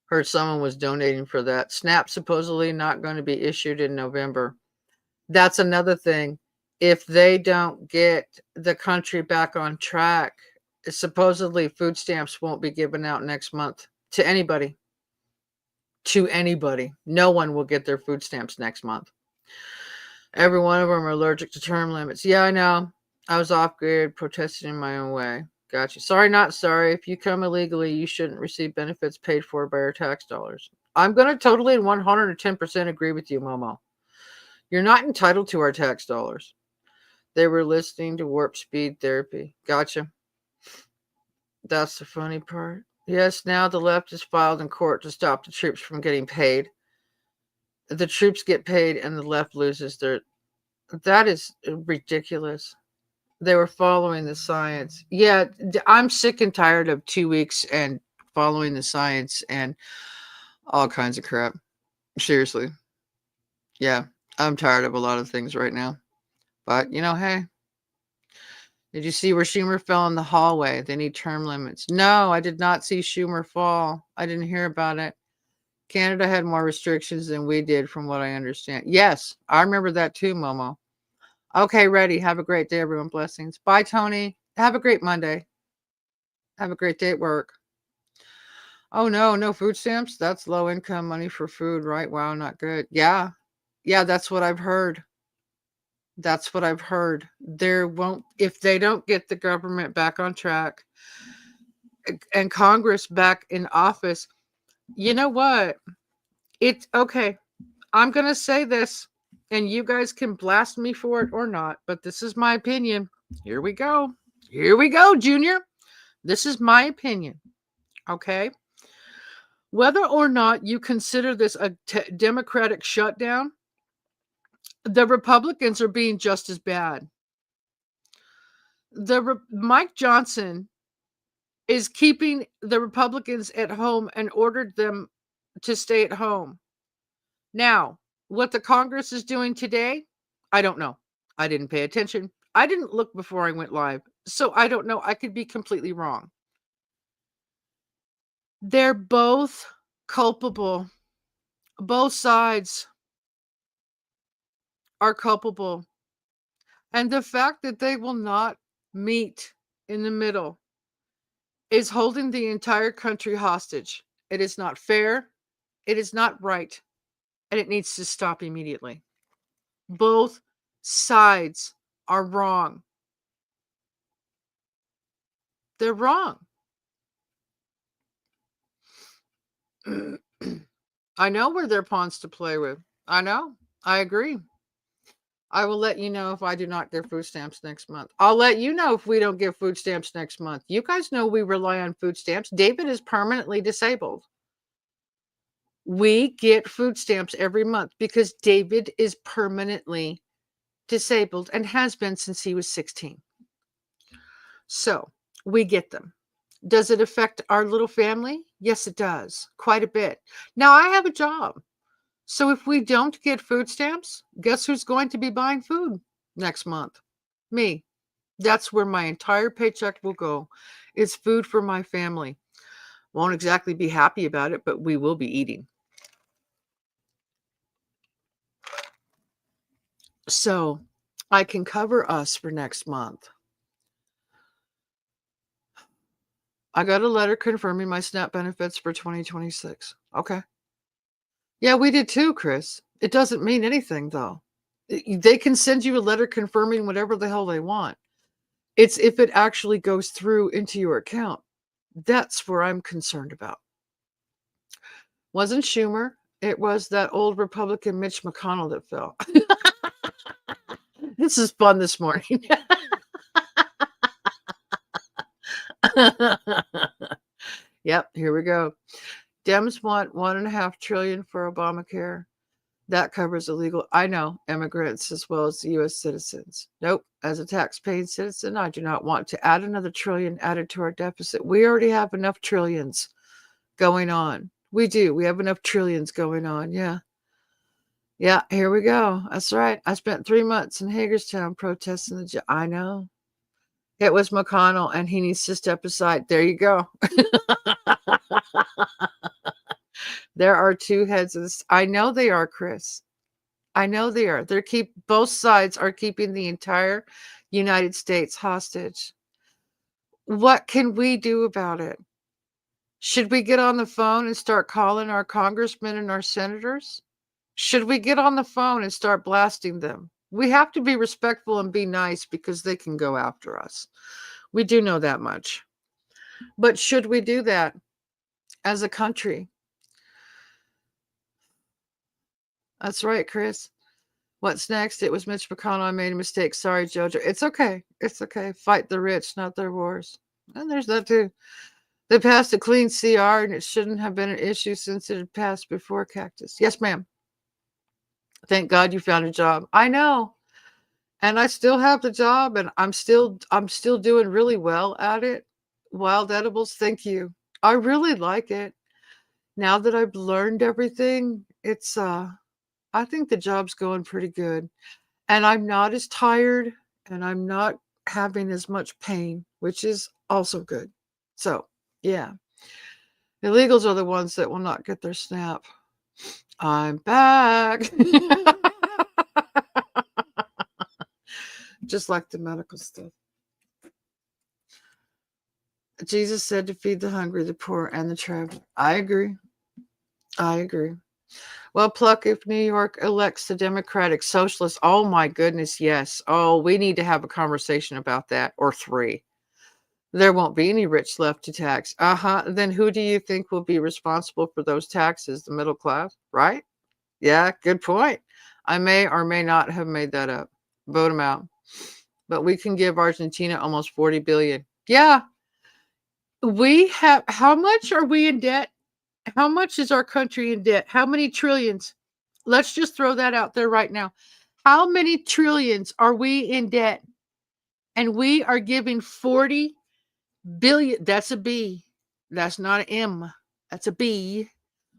Heard someone was donating for that. SNAP supposedly not going to be issued in November. That's another thing. If they don't get the country back on track, supposedly food stamps won't be given out next month to anybody. To anybody. No one will get their food stamps next month. Every one of them are allergic to term limits. Yeah, I know. I was off grid, protesting in my own way. Gotcha. Sorry, not sorry. If you come illegally, you shouldn't receive benefits paid for by your tax dollars. I'm going to totally and 110% agree with you, Momo. You're not entitled to our tax dollars. They were listening to warp speed therapy. Gotcha. That's the funny part. Yes, now the left has filed in court to stop the troops from getting paid. The troops get paid and the left loses their. That is ridiculous. They were following the science. Yeah, I'm sick and tired of 2 weeks and following the science and all kinds of crap. Seriously. Yeah. I'm tired of a lot of things right now. But, hey, did you see where Schumer fell in the hallway? They need term limits. No, I did not see Schumer fall. I didn't hear about it. Canada had more restrictions than we did, from what I understand. Yes, I remember that too, Momo. Okay, ready. Have a great day, everyone. Blessings. Bye, Tony. Have a great Monday. Have a great day at work. Oh, no food stamps? That's low income money for food, right? Wow, not good. Yeah. Yeah, that's what I've heard. That's what I've heard. There won't, if they don't get the government back on track and Congress back in office, you know what? It's okay. I'm going to say this, and you guys can blast me for it or not, but this is my opinion. Here we go. Here we go, Junior. This is my opinion. Okay. Whether or not you consider this a democratic shutdown, the Republicans are being just as bad. Mike Johnson is keeping the Republicans at home and ordered them to stay at home. Now, what the Congress is doing today, I don't know. I didn't pay attention. I didn't look before I went live. So I don't know. I could be completely wrong. They're both culpable. Both sides are culpable. And the fact that they will not meet in the middle is holding the entire country hostage. It is not fair. It is not right. And it needs to stop immediately. Both sides are wrong. They're wrong. I know where there are pawns to play with. I know. I agree. I will let you know if I do not get food stamps next month. I'll let you know if we don't get food stamps next month. You guys know we rely on food stamps. David is permanently disabled. We get food stamps every month because David is permanently disabled and has been since he was 16. So we get them. Does it affect our little family? Yes, it does. Quite a bit. Now, I have a job. So if we don't get food stamps, guess who's going to be buying food next month? Me. That's where my entire paycheck will go. It's food for my family. Won't exactly be happy about it, but we will be eating. So I can cover us for next month. I got a letter confirming my SNAP benefits for 2026. Okay. Yeah, we did too, Chris. It doesn't mean anything, though. They can send you a letter confirming whatever the hell they want. It's if it actually goes through into your account. That's where I'm concerned about. Wasn't Schumer. It was that old Republican Mitch McConnell that fell. This is fun this morning. Yep, here we go. Dems want $1.5 trillion for Obamacare. That covers illegal, I know, immigrants as well as U.S. citizens. Nope. As a tax-paying citizen, I do not want to add another trillion added to our deficit. We already have enough trillions going on. We do. We have enough trillions going on. Yeah. Yeah, here we go. That's right. I spent 3 months in Hagerstown protesting the I know. It was McConnell, and he needs to step aside. There you go. There are two heads of this. I know they are, Chris. I know they are. Both sides are keeping the entire United States hostage. What can we do about it? Should we get on the phone and start calling our congressmen and our senators? Should we get on the phone and start blasting them? We have to be respectful and be nice because they can go after us. We do know that much. But should we do that as a country? That's right, Chris. What's next? It was Mitch McConnell. I made a mistake. Sorry, Jojo. It's okay. It's okay. Fight the rich, not their wars. And there's that too. They passed a clean CR and it shouldn't have been an issue since it had passed before Cactus. Yes, ma'am. Thank God you found a job. I know. And I still have the job and I'm still doing really well at it. Wild edibles, thank you. I really like it. Now that I've learned everything, it's I think the job's going pretty good. And I'm not as tired and I'm not having as much pain, which is also good. So, yeah. Illegals are the ones that will not get their SNAP. I'm back. Just like the medical stuff. Jesus said to feed the hungry, the poor, and the traveler. I agree. I agree. Well, Pluck, if New York elects the Democratic Socialist, oh my goodness, yes. Oh, we need to have a conversation about that, or three. There won't be any rich left to tax. Then who do you think will be responsible for those taxes? The middle class, right? Yeah, good point. I may or may not have made that up. Vote them out. But we can give Argentina almost 40 billion. Yeah, we have. How much are we in debt? How much is our country in debt? How many trillions? Let's just throw that out there right now. How many trillions are we in debt? And we are giving 40 billion. That's a B. That's not an M. That's a B.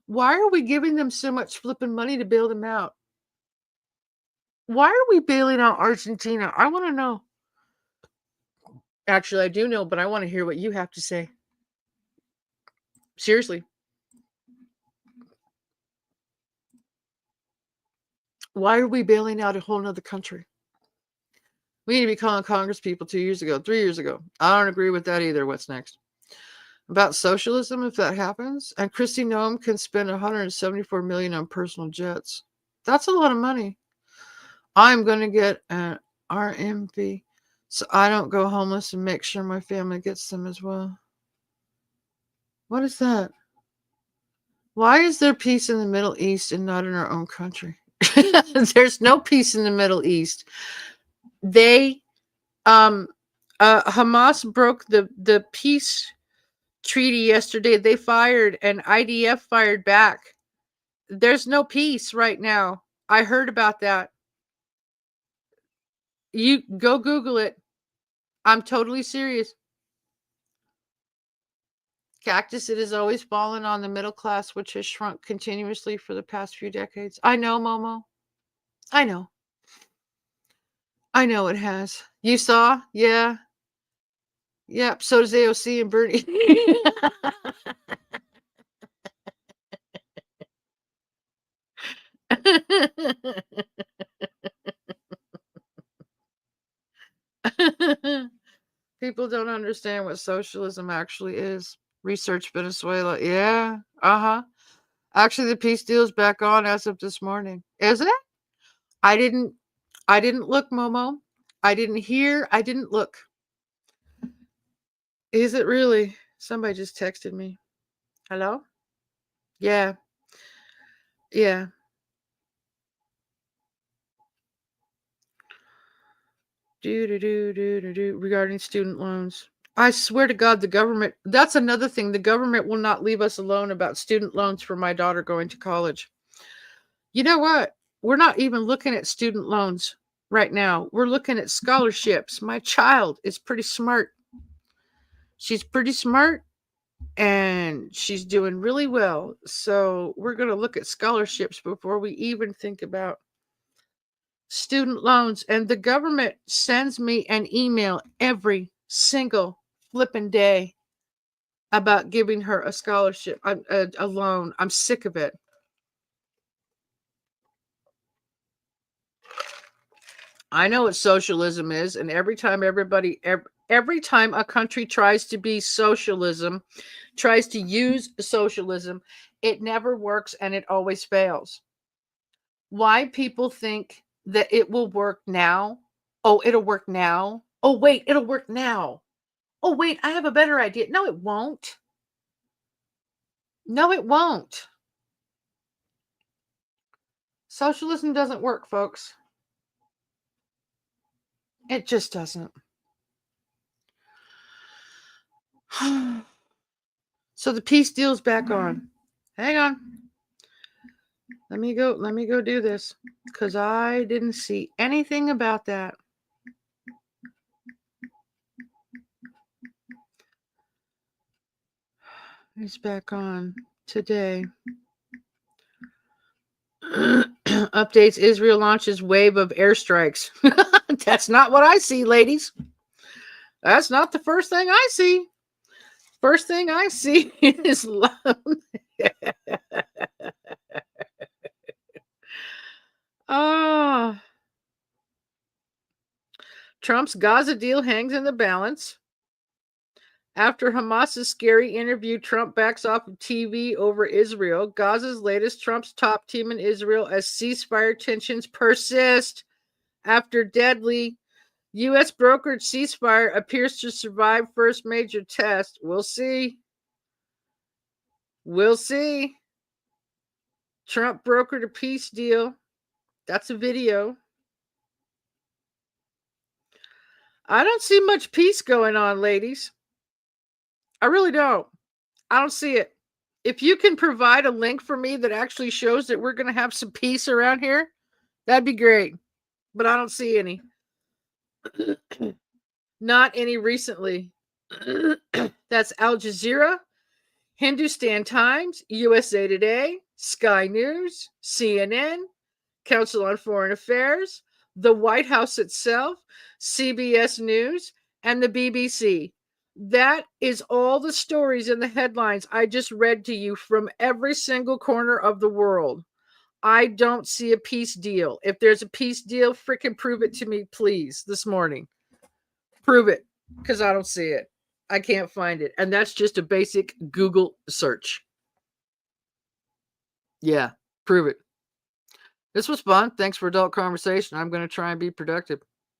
Why are we giving them so much flipping money to bail them out? Why are we bailing out Argentina? I want to know. Actually, I do know, but I want to hear what you have to say. Seriously. Why are we bailing out a whole nother country? We need to be calling Congress people 2 years ago, 3 years ago. I don't agree with that either. What's next? About socialism, if that happens. And Kristi Noem can spend $174 million on personal jets. That's a lot of money. I'm going to get an RMV so I don't go homeless and make sure my family gets them as well. What is that? Why is there peace in the Middle East and not in our own country? There's no peace in the Middle East. They, Hamas broke the peace treaty yesterday. They fired and IDF fired back. There's no peace right now. I heard about that. You go Google it. I'm totally serious. Cactus, it has always fallen on the middle class, which has shrunk continuously for the past few decades. I know, Momo. I know. I know it has. You saw? Yeah. Yep. So does AOC and Bernie. People don't understand what socialism actually is. Research Venezuela. Yeah. Actually, the peace deal is back on as of this morning. Is it? I didn't look, Momo. I didn't hear. I didn't look. Is it really? Somebody just texted me. Hello? Yeah. Yeah. Regarding student loans. I swear to God, the government, that's another thing. The government will not leave us alone about student loans for my daughter going to college. You know what? We're not even looking at student loans right now. We're looking at scholarships. My child is pretty smart. She's pretty smart and she's doing really well. So we're going to look at scholarships before we even think about student loans. And the government sends me an email every single flipping day about giving her a scholarship, a loan. I'm sick of it. I know what socialism is, and every time every time a country tries to be socialism, tries to use socialism, it never works and it always fails. Why people think that it will work now? Oh, it'll work now. Oh, wait, it'll work now. Oh, wait, I have a better idea. No, it won't. No, it won't. Socialism doesn't work, folks. It just doesn't. So the peace deal's back on. Hang on. Let me go do this. Because I didn't see anything about that. He's back on today. Updates: Israel launches wave of airstrikes. That's not what I see, ladies. That's not the first thing I see. First thing I see is love. Oh. Trump's Gaza deal hangs in the balance. After Hamas's scary interview, Trump backs off of TV over Israel. Gaza's latest, Trump's top team in Israel as ceasefire tensions persist after deadly U.S. brokered ceasefire appears to survive first major test. We'll see. We'll see. Trump brokered a peace deal. That's a video. I don't see much peace going on, ladies. I really don't. I don't see it. If you can provide a link for me that actually shows that we're going to have some peace around here, that'd be great. But I don't see any. Not any recently. That's Al Jazeera, Hindustan Times, USA Today, Sky News, CNN, Council on Foreign Affairs, the White House itself, CBS News, and the BBC. That is all the stories and the headlines I just read to you from every single corner of the world. I don't see a peace deal. If there's a peace deal, freaking prove it to me, please, this morning. Prove it, because I don't see it. I can't find it. And that's just a basic Google search. Yeah, prove it. This was fun. Thanks for adult conversation. I'm going to try and be productive.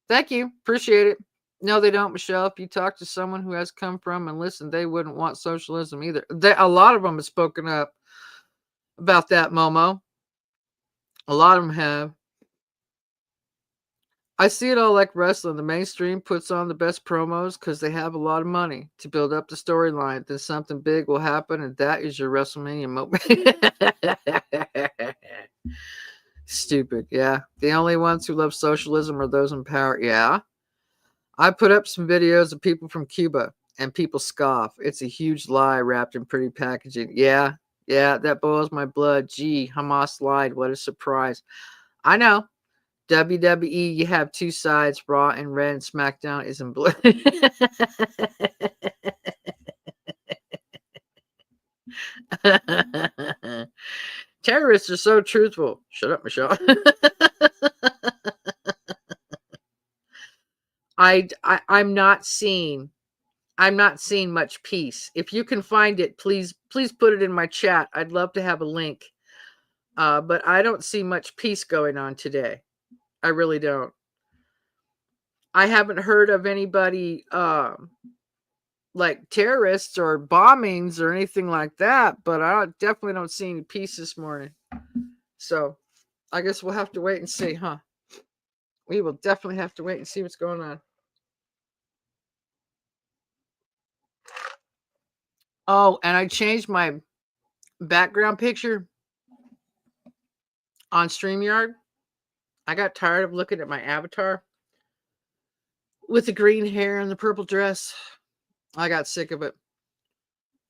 Thank you. Appreciate it. No, they don't, Michelle. If you talk to someone who has come from and listened, they wouldn't want socialism either. A lot of them have spoken up about that, Momo. A lot of them have. I see it all like wrestling. The mainstream puts on the best promos because they have a lot of money to build up the storyline. Then something big will happen, and that is your WrestleMania moment. Stupid, yeah. The only ones who love socialism are those in power. Yeah. I put up some videos of people from Cuba, and people scoff. It's a huge lie wrapped in pretty packaging. Yeah, that boils my blood. Gee, Hamas lied. What a surprise. I know. WWE, you have two sides, Raw and Red, and SmackDown is in blue. Terrorists are so truthful. Shut up, Michelle. I'm not seeing much peace. If you can find it, please put it in my chat. I'd love to have a link. But I don't see much peace going on today. I really don't. I haven't heard of anybody like terrorists or bombings or anything like that, but I definitely don't see any peace this morning. So I guess we'll have to wait and see, huh? We will definitely have to wait and see what's going on. Oh, and I changed my background picture on StreamYard. I got tired of looking at my avatar with the green hair and the purple dress. I got sick of it.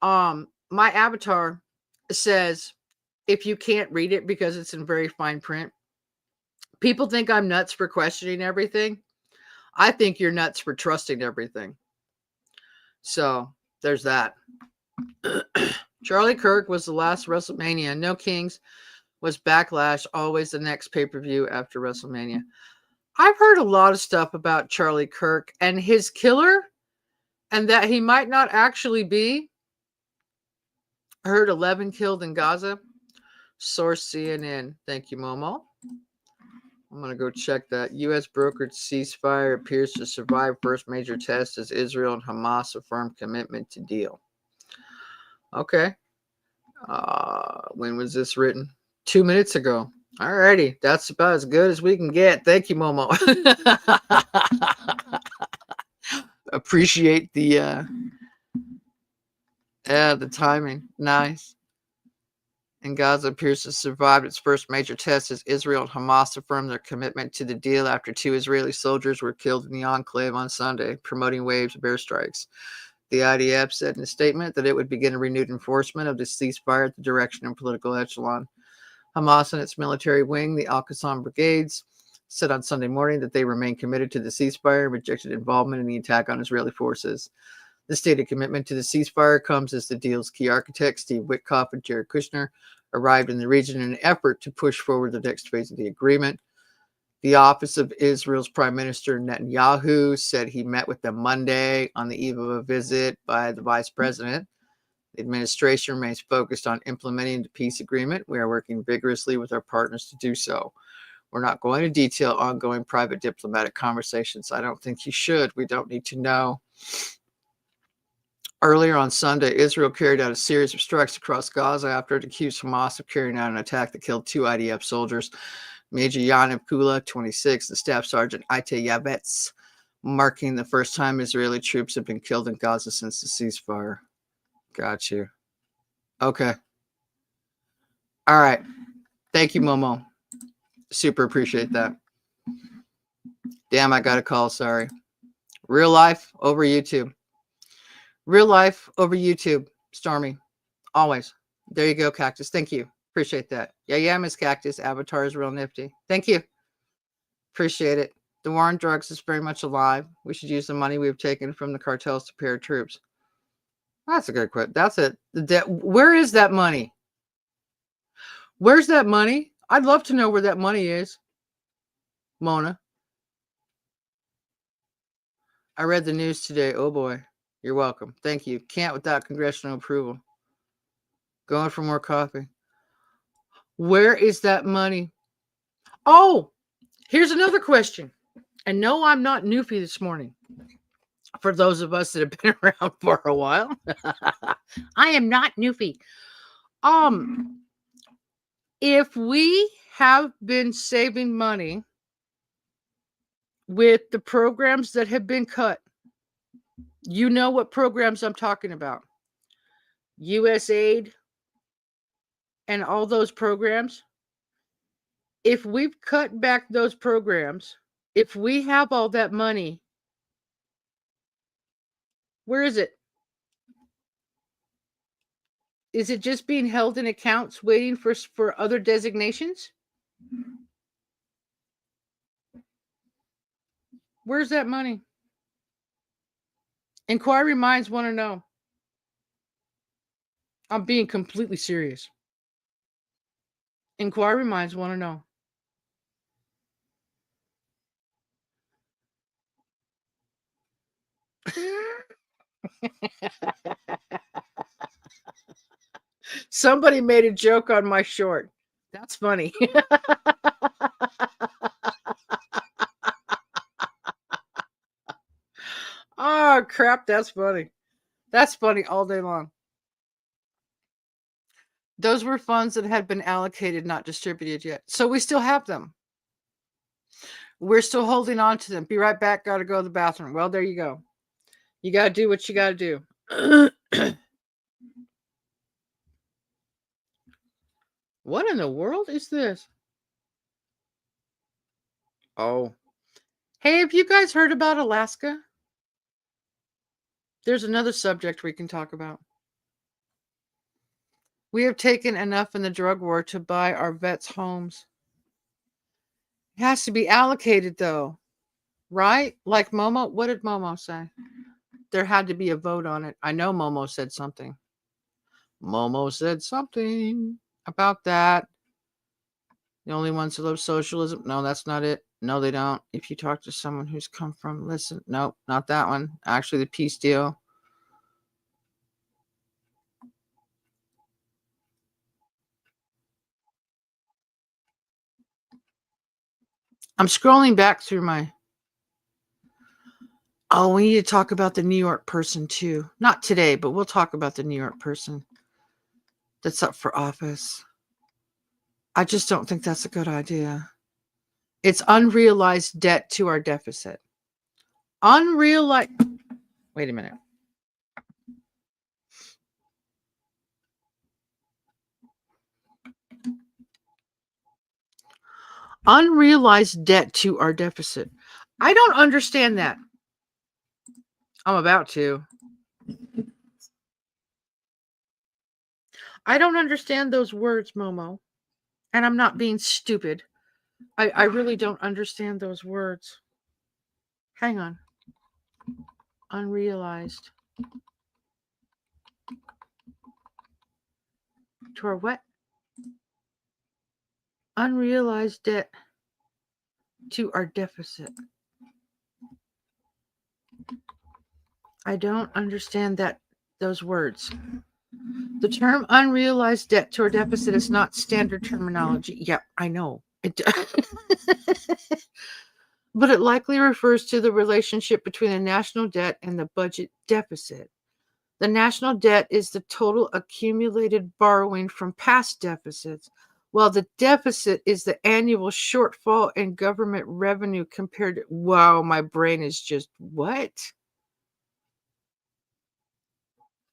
My avatar says, if you can't read it because it's in very fine print, people think I'm nuts for questioning everything. I think you're nuts for trusting everything. So there's that. Charlie Kirk was the last WrestleMania. No Kings was Backlash, always the next pay-per-view after WrestleMania. I've heard a lot of stuff about Charlie Kirk and his killer, and that he might not actually be. I heard 11 killed in Gaza. Source CNN. Thank you, Momo. I'm going to go check that. U.S. brokered ceasefire appears to survive first major test as Israel and Hamas affirm commitment to deal. Okay. When was this written? 2 minutes ago. Alrighty. That's about as good as we can get. Thank you, Momo. Appreciate the timing. Nice. And Gaza appears to survive its first major test as Israel and Hamas affirmed their commitment to the deal after 2 Israeli soldiers were killed in the enclave on Sunday, promoting waves of airstrikes. The IDF said in a statement that it would begin a renewed enforcement of the ceasefire at the direction and political echelon. Hamas and its military wing, the Al-Qassam Brigades, said on Sunday morning that they remain committed to the ceasefire and rejected involvement in the attack on Israeli forces. The stated commitment to the ceasefire comes as the deal's key architects, Steve Witkoff and Jared Kushner, arrived in the region in an effort to push forward the next phase of the agreement. The office of Israel's Prime Minister Netanyahu said he met with them Monday on the eve of a visit by the vice president. The administration remains focused on implementing the peace agreement. We are working vigorously with our partners to do so. We're not going to detail ongoing private diplomatic conversations. I don't think you should. We don't need to know. Earlier on Sunday, Israel carried out a series of strikes across Gaza after it accused Hamas of carrying out an attack that killed 2 IDF soldiers, Major Yaniv Kula, 26, and Staff Sergeant Itay Yavetz, marking the first time Israeli troops have been killed in Gaza since the ceasefire. Got you. Okay. All right. Thank you, Momo. Super appreciate that. Damn, I got a call. Sorry. Real life over YouTube. Real life over YouTube. Stormy. Always. There you go, Cactus. Thank you. Appreciate that. Yeah, Miss Cactus. Avatar is real nifty. Thank you. Appreciate it. The war on drugs is very much alive. We should use the money we've taken from the cartels to pay our troops. That's a good quote. That's it. Where is that money? Where's that money? I'd love to know where that money is. Mona. I read the news today. Oh boy. You're welcome. Thank you. Can't without congressional approval. Going for more coffee. Where is that money? Oh, here's another question. And no, I'm not Newfie this morning. For those of us that have been around for a while. I am not Newfie. If we have been saving money with the programs that have been cut, you know what programs I'm talking about. USAID and all those programs. If we've cut back those programs, if we have all that money, where is it? Is it just being held in accounts waiting for other designations? Where's that money? Inquiry minds want to know. I'm being completely serious. Inquiry minds want to know. Somebody made a joke on my short. That's funny. Oh, crap. That's funny. That's funny all day long. Those were funds that had been allocated, not distributed yet. So we still have them. We're still holding on to them. Be right back. Got to go to the bathroom. Well, there you go. You got to do what you got to do. What in the world is this? Oh. Hey, have you guys heard about Alaska? There's another subject we can talk about. We have taken enough in the drug war to buy our vets homes. It has to be allocated, though. Right? Like Momo. What did Momo say? There had to be a vote on it. I know Momo said something. Momo said something about that. The only ones who love socialism. No, that's not it. No, they don't. If you talk to someone who's come from, listen. Nope, not that one. Actually, the peace deal. I'm scrolling back through my... Oh, we need to talk about the New York person, too. Not today, but we'll talk about the New York person that's up for office. I just don't think that's a good idea. It's unrealized debt to our deficit. Unrealized... Wait a minute. Unrealized debt to our deficit. I don't understand that. I'm about to. I don't understand those words, Momo. And I'm not being stupid. I really don't understand those words. Hang on. Unrealized. To our what? Unrealized debt to our deficit. I don't understand those words. The term unrealized debt to our deficit is not standard terminology. Yep, I know. But it likely refers to the relationship between the national debt and the budget deficit. The national debt is the total accumulated borrowing from past deficits, while the deficit is the annual shortfall in government revenue compared to. Wow, my brain is just, what?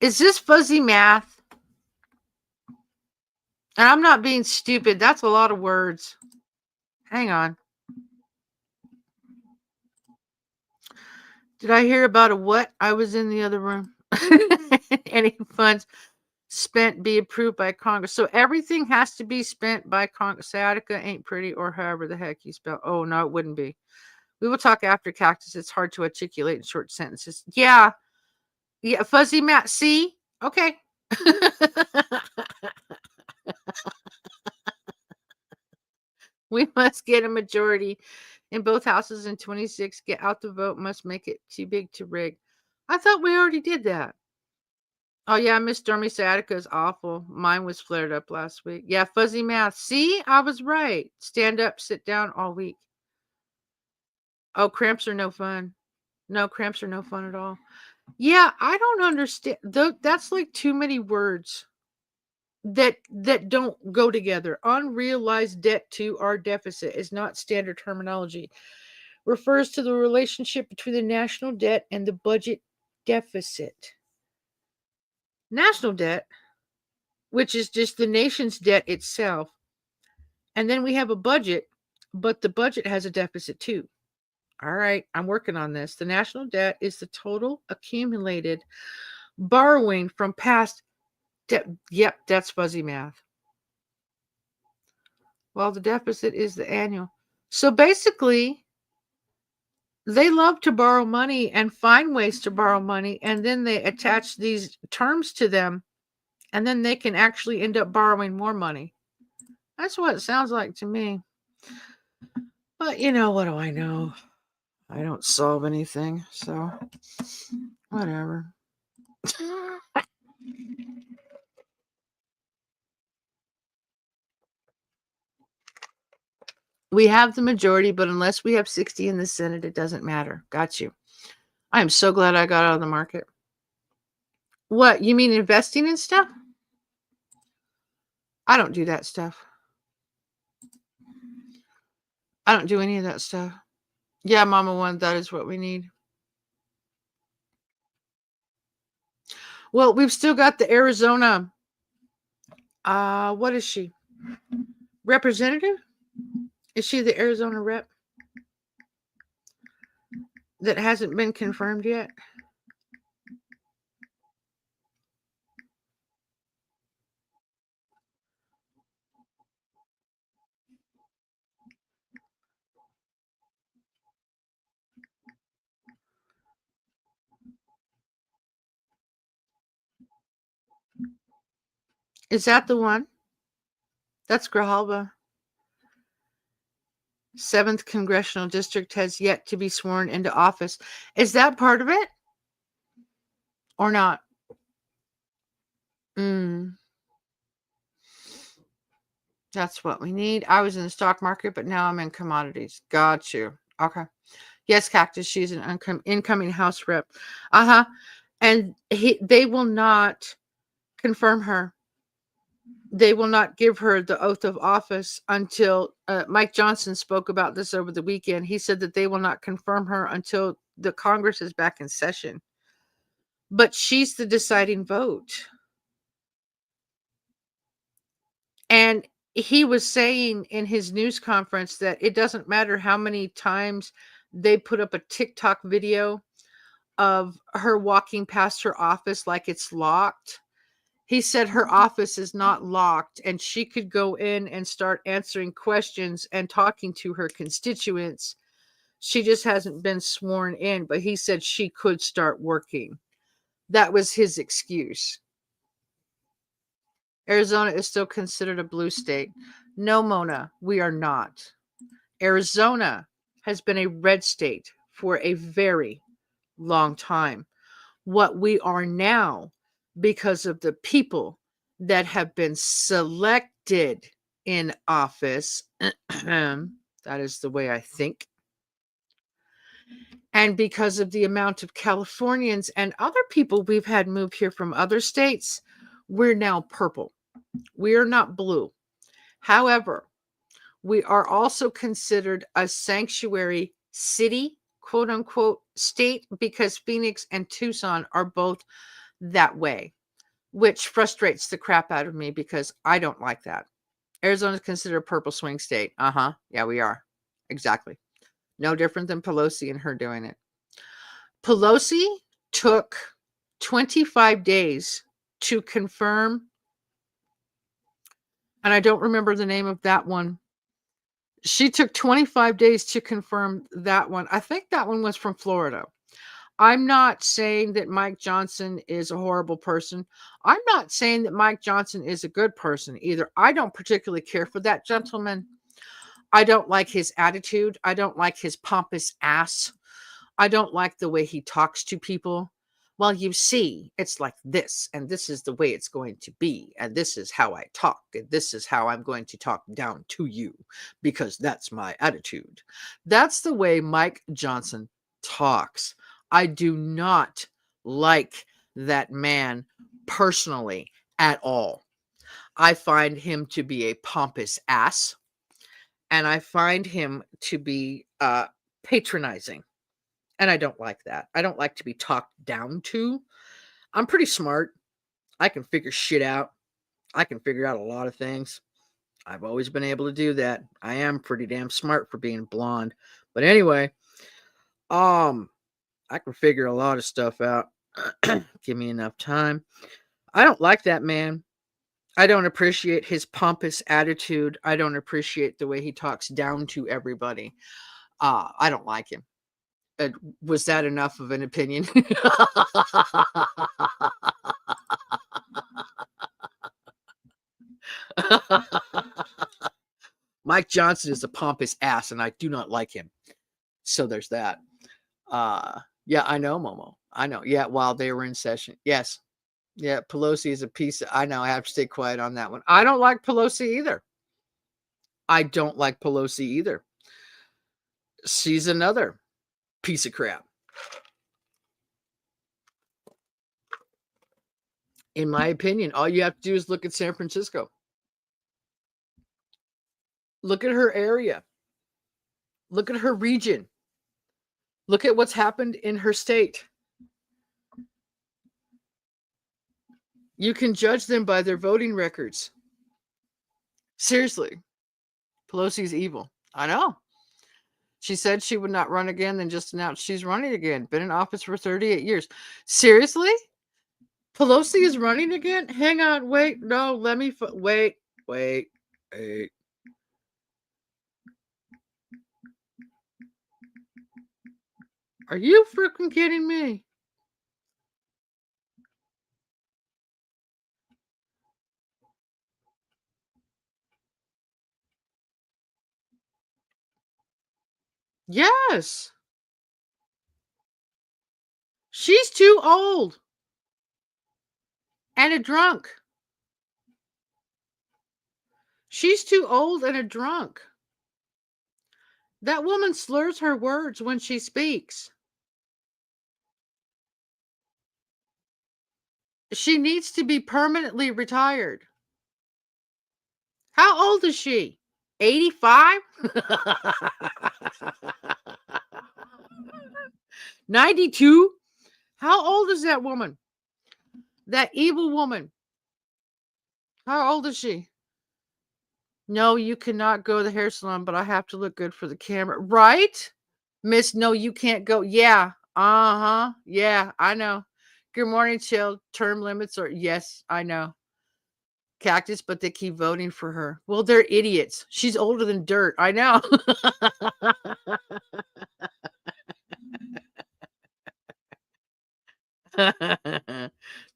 Is this fuzzy math? And I'm not being stupid. That's a lot of words. Hang on. Did I hear about a what? I was in the other room. Any funds spent be approved by Congress. So everything has to be spent by Congress. Sciatica ain't pretty, or however the heck you spell. Oh, no, it wouldn't be. We will talk after Cactus. It's hard to articulate in short sentences. Yeah. Yeah. Fuzzy Matt. See? Okay. We must get a majority in both houses in 26. Get out the vote. Must make it too big to rig. I thought we already did that. Oh, yeah, Miss Stormy Sciatica is awful. Mine was flared up last week. Yeah, fuzzy math. See, I was right. Stand up, sit down all week. Oh, cramps are no fun. No, cramps are no fun at all. Yeah, I don't understand. That's like too many words that don't go together. Unrealized debt to our deficit is not standard terminology. Refers to the relationship between the national debt and the budget deficit. National debt, which is just the nation's debt itself. And then we have a budget, but the budget has a deficit too. All right, I'm working on this. The national debt is the total accumulated borrowing from past debt. Yep, that's fuzzy math. Well, the deficit is the annual. So basically, they love to borrow money and find ways to borrow money, and then they attach these terms to them, and then they can actually end up borrowing more money. That's what it sounds like to me. But what do I know? I don't solve anything, so whatever. We have the majority, but unless we have 60 in the Senate, it doesn't matter. Got you. I am so glad I got out of the market. What, you mean investing in stuff? I don't do that stuff. I don't do any of that stuff. Yeah, Mama One, that is what we need. Well, we've still got the Arizona. What is she? Representative? Is she the Arizona rep? That hasn't been confirmed yet? Is that the one? That's Grijalba. 7th Congressional District has yet to be sworn into office. Is that part of it? Or not? That's what we need. I was in the stock market, but now I'm in commodities. Got you. Okay. Yes, Cactus. She's an incoming House rep. Uh-huh. And they will not confirm her. They will not give her the oath of office until Mike Johnson spoke about this over the weekend. He said that they will not confirm her until the Congress is back in session. But she's the deciding vote. And he was saying in his news conference that it doesn't matter how many times they put up a TikTok video of her walking past her office like it's locked. He said her office is not locked and she could go in and start answering questions and talking to her constituents. She just hasn't been sworn in, but he said she could start working. That was his excuse. Arizona is still considered a blue state. No, Mona, we are not. Arizona has been a red state for a very long time. What we are now, because of the people that have been selected in office, that is the way I think, and because of the amount of Californians and other people we've had move here from other states, we're now purple. We are not blue. However, we are also considered a sanctuary city, quote unquote, state, because Phoenix and Tucson are both that way, which frustrates the crap out of me because I don't like that. Arizona is considered a purple swing state. Yeah, we are. Exactly. No different than Pelosi and her doing it. Pelosi took 25 days to confirm, and I don't remember the name of that one. She took 25 days to confirm that one. I think that one was from Florida. I'm not saying that Mike Johnson is a horrible person. I'm not saying that Mike Johnson is a good person either. I don't particularly care for that gentleman. I don't like his attitude. I don't like his pompous ass. I don't like the way he talks to people. Well, you see, it's like this, and this is the way it's going to be, and this is how I talk, and this is how I'm going to talk down to you, because that's my attitude. That's the way Mike Johnson talks. I do not like that man personally at all. I find him to be a pompous ass, and I find him to be patronizing. And I don't like that. I don't like to be talked down to. I'm pretty smart. I can figure shit out. I can figure out a lot of things. I've always been able to do that. I am pretty damn smart for being blonde. But anyway, I can figure a lot of stuff out. Give me enough time. I don't like that man. I don't appreciate his pompous attitude. I don't appreciate the way he talks down to everybody. I don't like him. Was that enough of an opinion? Mike Johnson is a pompous ass, and I do not like him. So there's that. Yeah, I know, Momo. I know. Yeah, while they were in session. Yes. Yeah, Pelosi is a piece of, I know, I have to stay quiet on that one. I don't like Pelosi either. I don't like Pelosi either. She's another piece of crap. In my opinion, all you have to do is look at San Francisco. Look at her area. Look at her region. Look at what's happened in her state. You can judge them by their voting records. Seriously. Pelosi's evil. I know. She said she would not run again, then just announced she's running again. Been in office for 38 years. Seriously? Pelosi is running again? Hang on, wait. No, let me wait. Are you freaking kidding me? Yes. She's too old and a drunk. She's too old and a drunk. That woman slurs her words when she speaks. She needs to be permanently retired. How old is she? 85? 92? How old is that woman? That evil woman. How old is she? No, you cannot go to the hair salon, but I have to look good for the camera. Right? Miss, no, you can't go. Yeah. Uh-huh. Yeah, I know. Good morning, chill. Term limits are, yes, I know. Cactus, but they keep voting for her. Well, they're idiots. She's older than dirt. I know.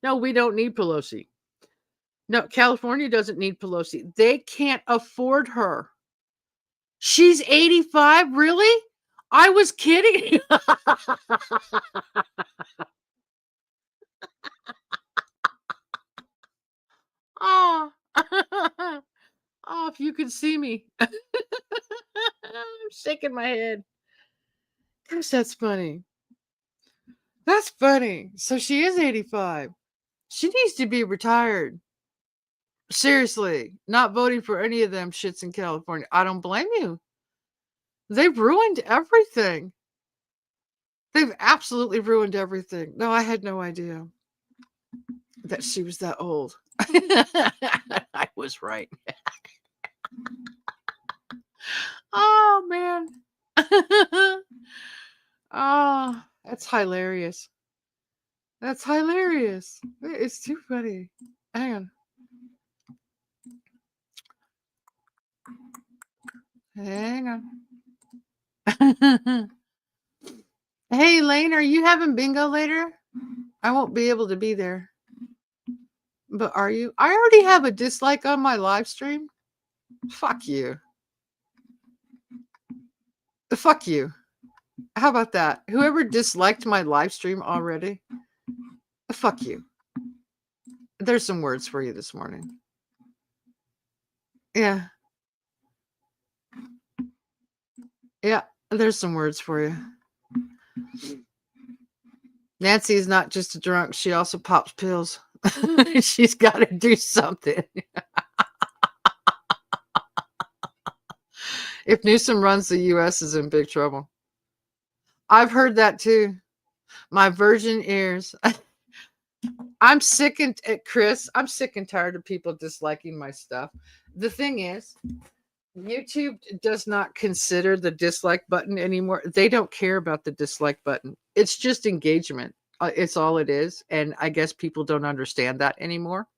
No, we don't need Pelosi. No, California doesn't need Pelosi. They can't afford her. She's 85? Really? I was kidding. Oh. Oh, if you could see me. I'm shaking my head. Gosh, that's funny. That's funny. So she is 85. She needs to be retired. Seriously, not voting for any of them shits in California. I don't blame you. They've ruined everything. They've absolutely ruined everything. No, I had no idea that she was that old. I was right. Oh, man. Oh, that's hilarious. That's hilarious. It's too funny. Hang on. Hang on. Hey, Lane, are you having bingo later? I won't be able to be there. But are you? I already have a dislike on my live stream. Fuck you. Fuck you. How about that? Whoever disliked my live stream already, fuck you. There's some words for you this morning. Yeah. Yeah, there's some words for you. Nancy is not just a drunk. She also pops pills. She's got to do something. If Newsom runs, the U.S. is in big trouble. I've heard that too. My virgin ears. I'm sick and Chris, I'm sick and tired of people disliking my stuff. The thing is, YouTube does not consider the dislike button anymore. They don't care about the dislike button. It's just engagement. It's all it is. And I guess people don't understand that anymore.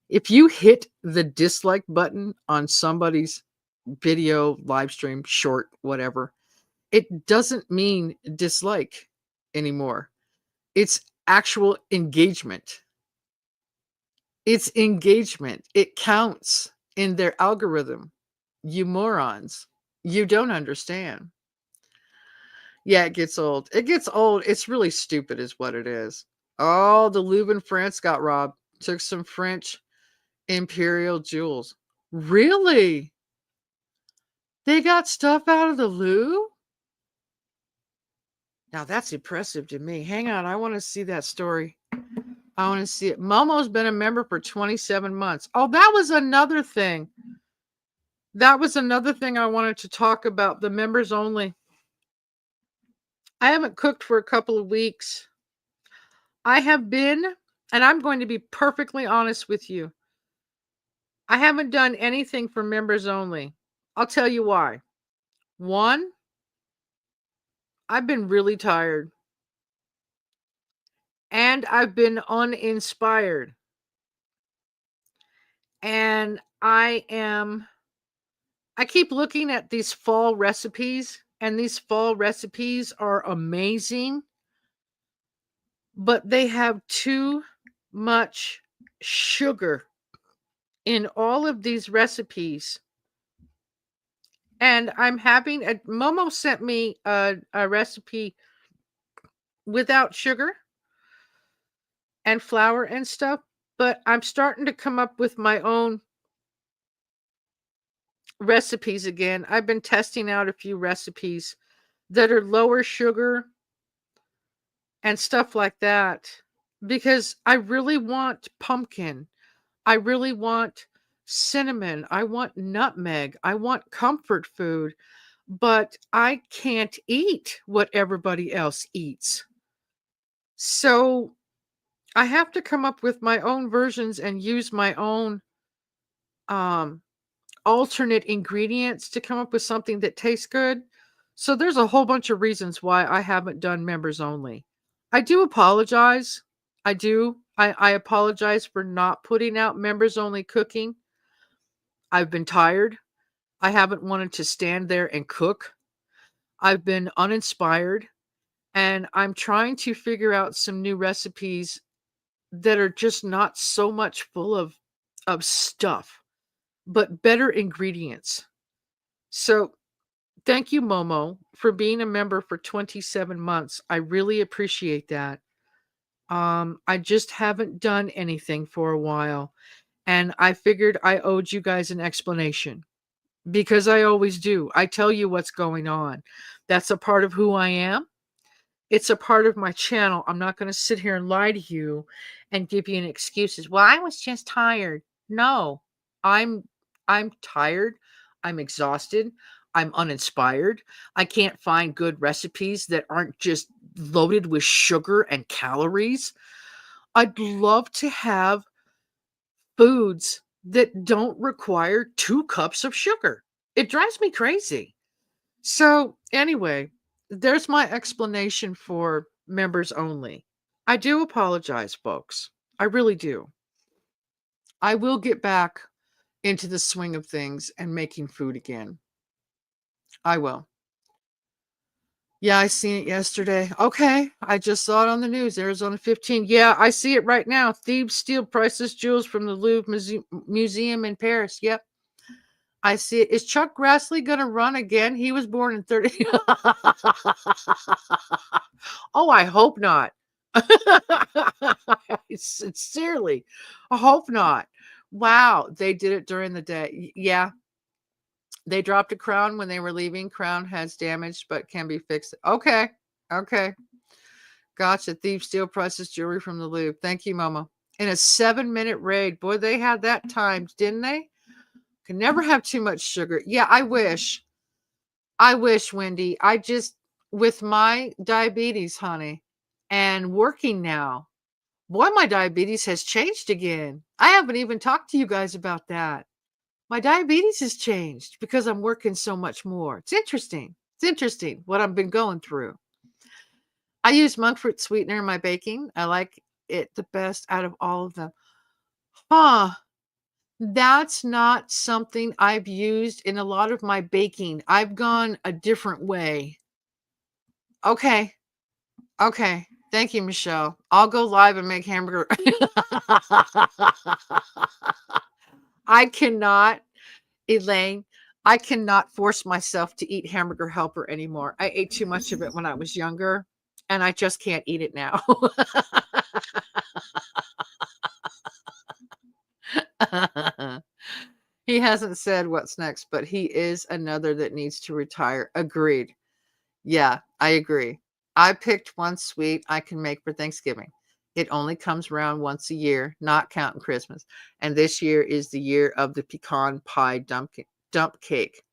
If you hit the dislike button on somebody's video, live stream, short, whatever, it doesn't mean dislike anymore. It's actual engagement. It's engagement. It counts in their algorithm. You morons. You don't understand. Yeah, it gets old. It gets old. It's really stupid is what it is. Oh, the Louvre in France got robbed. Took some French imperial jewels. Really? They got stuff out of the Louvre? Now that's impressive to me. Hang on, I want to see that story. I want to see it. Momo's been a member for 27 months. Oh, that was another thing. That was another thing I wanted to talk about. The members only. I haven't cooked for a couple of weeks. I have been, and I'm going to be perfectly honest with you. I haven't done anything for members only. I'll tell you why. One, I've been really tired. And I've been uninspired. And I keep looking at these fall recipes, and these fall recipes are amazing, but they have too much sugar in all of these recipes. And I'm having Momo sent me a recipe without sugar and flour and stuff, but I'm starting to come up with my own recipes again. I've been testing out a few recipes that are lower sugar and stuff like that because I really want pumpkin. I really want cinnamon. I want nutmeg. I want comfort food, but I can't eat what everybody else eats. So I have to come up with my own versions and use my own alternate ingredients to come up with something that tastes good. So there's a whole bunch of reasons why I haven't done members only. I do apologize. I do. I apologize for not putting out members only cooking. I've been tired. I haven't wanted to stand there and cook. I've been uninspired, and I'm trying to figure out some new recipes that are just not so much full of stuff, but better ingredients. So, thank you, Momo, for being a member for 27 months. I really appreciate that. I just haven't done anything for a while, and I figured I owed you guys an explanation because I always do. I tell you what's going on. That's a part of who I am. It's a part of my channel. I'm not going to sit here and lie to you and give you an excuses. Well, I was just tired. No. I'm I'm tired. I'm exhausted. I'm uninspired. I can't find good recipes that aren't just loaded with sugar and calories. I'd love to have foods that don't require 2 cups of sugar. It drives me crazy. So, anyway, there's my explanation for members only. I do apologize, folks. I really do. I will get back into the swing of things and making food again. I will. Yeah, I seen it yesterday. Okay, I just saw it on the news. Arizona 15. Yeah, I see it right now. Thieves steal priceless jewels from the Louvre Museum in Paris. Yep, I see it. Is Chuck Grassley going to run again? He was born in 30. Oh, I hope not. Sincerely, I hope not. Wow, they did it during the day. Yeah, they dropped a crown when they were leaving. Crown has damaged but can be fixed. Okay, okay. Gotcha. Thief steal priceless jewelry from the Louvre. Thank you, Mama. In a 7-minute raid. Boy, they had that timed, didn't they? Can never have too much sugar. Yeah, I wish. I wish, Wendy. I just, with my diabetes, honey, and working now, boy, my diabetes has changed again. I haven't even talked to you guys about that. My diabetes has changed because I'm working so much more. It's interesting. It's interesting what I've been going through. I use monk fruit sweetener in my baking. I like it the best out of all of them. Huh. That's not something I've used in a lot of my baking. I've gone a different way. Okay. Okay. Thank you, Michelle. I'll go live and make hamburger. I cannot, Elaine, I cannot force myself to eat hamburger helper anymore. I ate too much of it when I was younger, and I just can't eat it now. He hasn't said what's next, but he is another that needs to retire. Agreed. Yeah, I agree. I picked one sweet I can make for Thanksgiving. It only comes around once a year, not counting Christmas. And this year is the year of the pecan pie dump cake.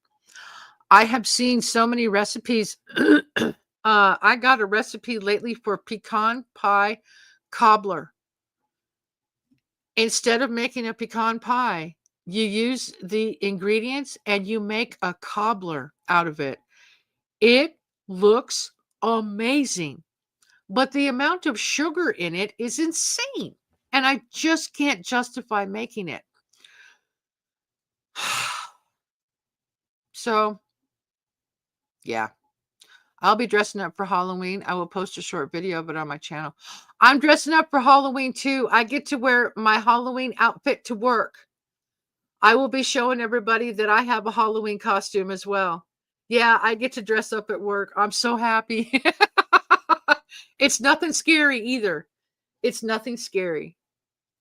I have seen so many recipes. I got a recipe lately for pecan pie cobbler. Instead of making a pecan pie, you use the ingredients and you make a cobbler out of it. It looks amazing, but the amount of sugar in it is insane, and I just can't justify making it. So, yeah. I'll be dressing up for Halloween. I will post a short video of it on my channel. I'm dressing up for Halloween too. I get to wear my Halloween outfit to work. I will be showing everybody that I have a Halloween costume as well. Yeah, I get to dress up at work. I'm so happy. It's nothing scary either. It's nothing scary.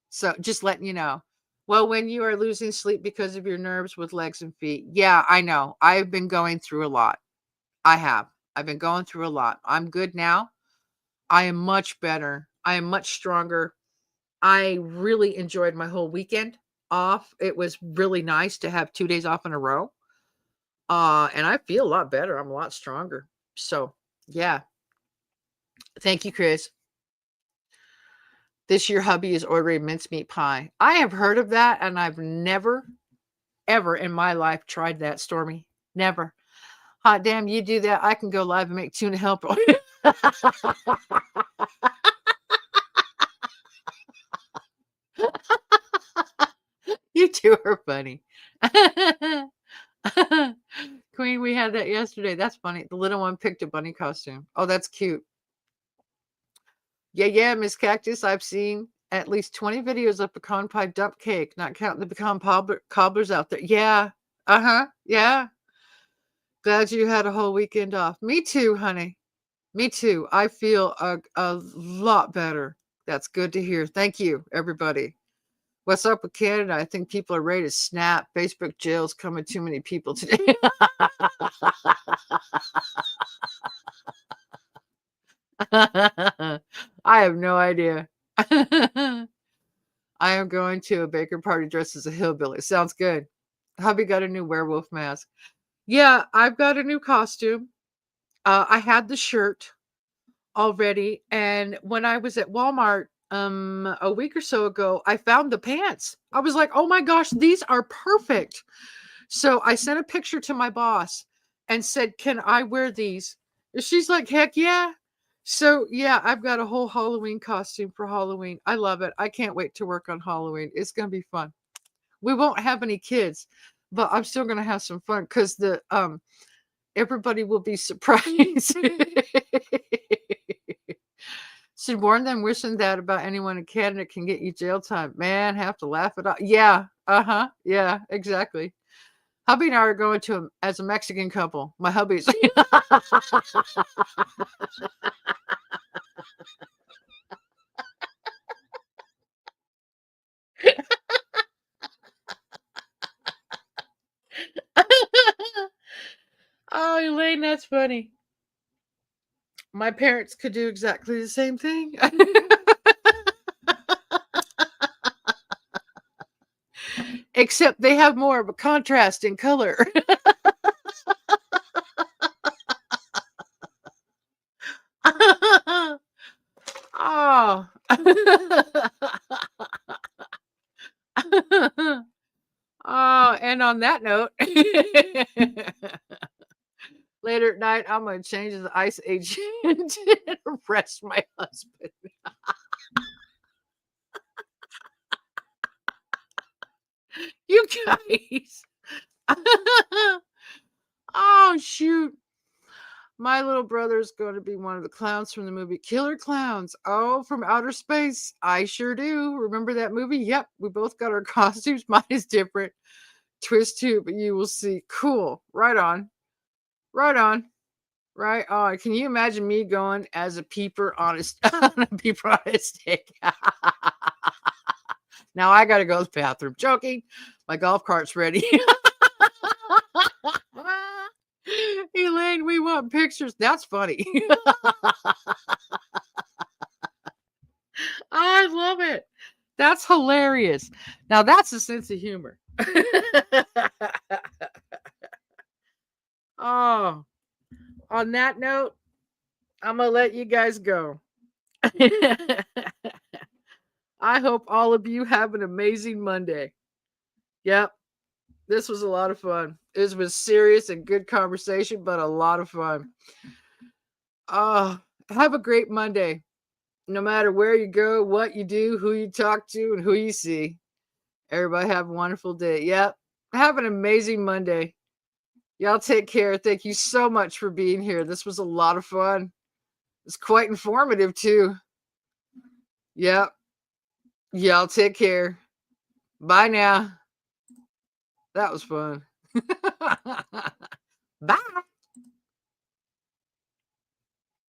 So just letting you know. Well, when you are losing sleep because of your nerves with legs and feet. Yeah, I know. I've been going through a lot. I have. I've been going through a lot. I'm good now. I am much better. I am much stronger. I really enjoyed my whole weekend off. It was really nice to have 2 days off in a row. And I feel a lot better. I'm a lot stronger. So, yeah. Thank you, Chris. This year, hubby is ordering mincemeat pie. I have heard of that, and I've never, ever in my life tried that, Stormy. Never. Hot damn, you do that, I can go live and make tuna helper. You are funny. Queen, we had that yesterday. That's funny. The little one picked a bunny costume. Oh, that's cute. Yeah, Miss Cactus. I've seen at least 20 videos of pecan pie dump cake, not counting the pecan cobblers out there. Yeah. Yeah. Glad you had a whole weekend off. Me too, honey. Me too. I feel a lot better. That's good to hear. Thank you, everybody. What's up with Canada? I think people are ready to snap. Facebook jail's coming too many people today. I have no idea. I am going to a Baker party dressed as a hillbilly. Sounds good. Hubby got a new werewolf mask. Yeah, I've got a new costume. I had the shirt already, and when I was at Walmart a week or so ago, I found the pants. I was like, "Oh my gosh, these are perfect." So I sent a picture to my boss and said, "Can I wear these?" And she's like, "Heck yeah." So yeah, I've got a whole Halloween costume for Halloween. I love it. I can't wait to work on Halloween. It's going to be fun. We won't have any kids, but I'm still going to have some fun cuz the everybody will be surprised. Should warn them wishing that about anyone in Canada can get you jail time. Man, have to laugh it off. Yeah. Yeah, exactly. Hubby and I are going to as a Mexican couple. My hubby's. Oh, Elaine, that's funny. My parents could do exactly the same thing. Except they have more of a contrast in color. Oh. Oh, and on that note, later at night, I'm going to change the ice agent and arrest my husband. You guys. Oh, shoot. My little brother's going to be one of the clowns from the movie Killer Clowns. Oh, from outer space. I sure do. Remember that movie? Yep. We both got our costumes. Mine is different. Twist too, but you will see. Cool. Right on. Right on. Right on. Can you imagine me going as a peeper on on a peeper on a stick? Now I got to go to the bathroom. Joking. My golf cart's ready. Elaine, we want pictures. That's funny. I love it. That's hilarious. Now that's a sense of humor. Oh, on that note, I'm going to let you guys go. I hope all of you have an amazing Monday. Yep. This was a lot of fun. It was serious and good conversation, but a lot of fun. Have a great Monday. No matter where you go, what you do, who you talk to, and who you see. Everybody have a wonderful day. Yep. Have an amazing Monday. Y'all take care. Thank you so much for being here. This was a lot of fun. It's quite informative too. Yep. Y'all take care. Bye now. That was fun. Bye.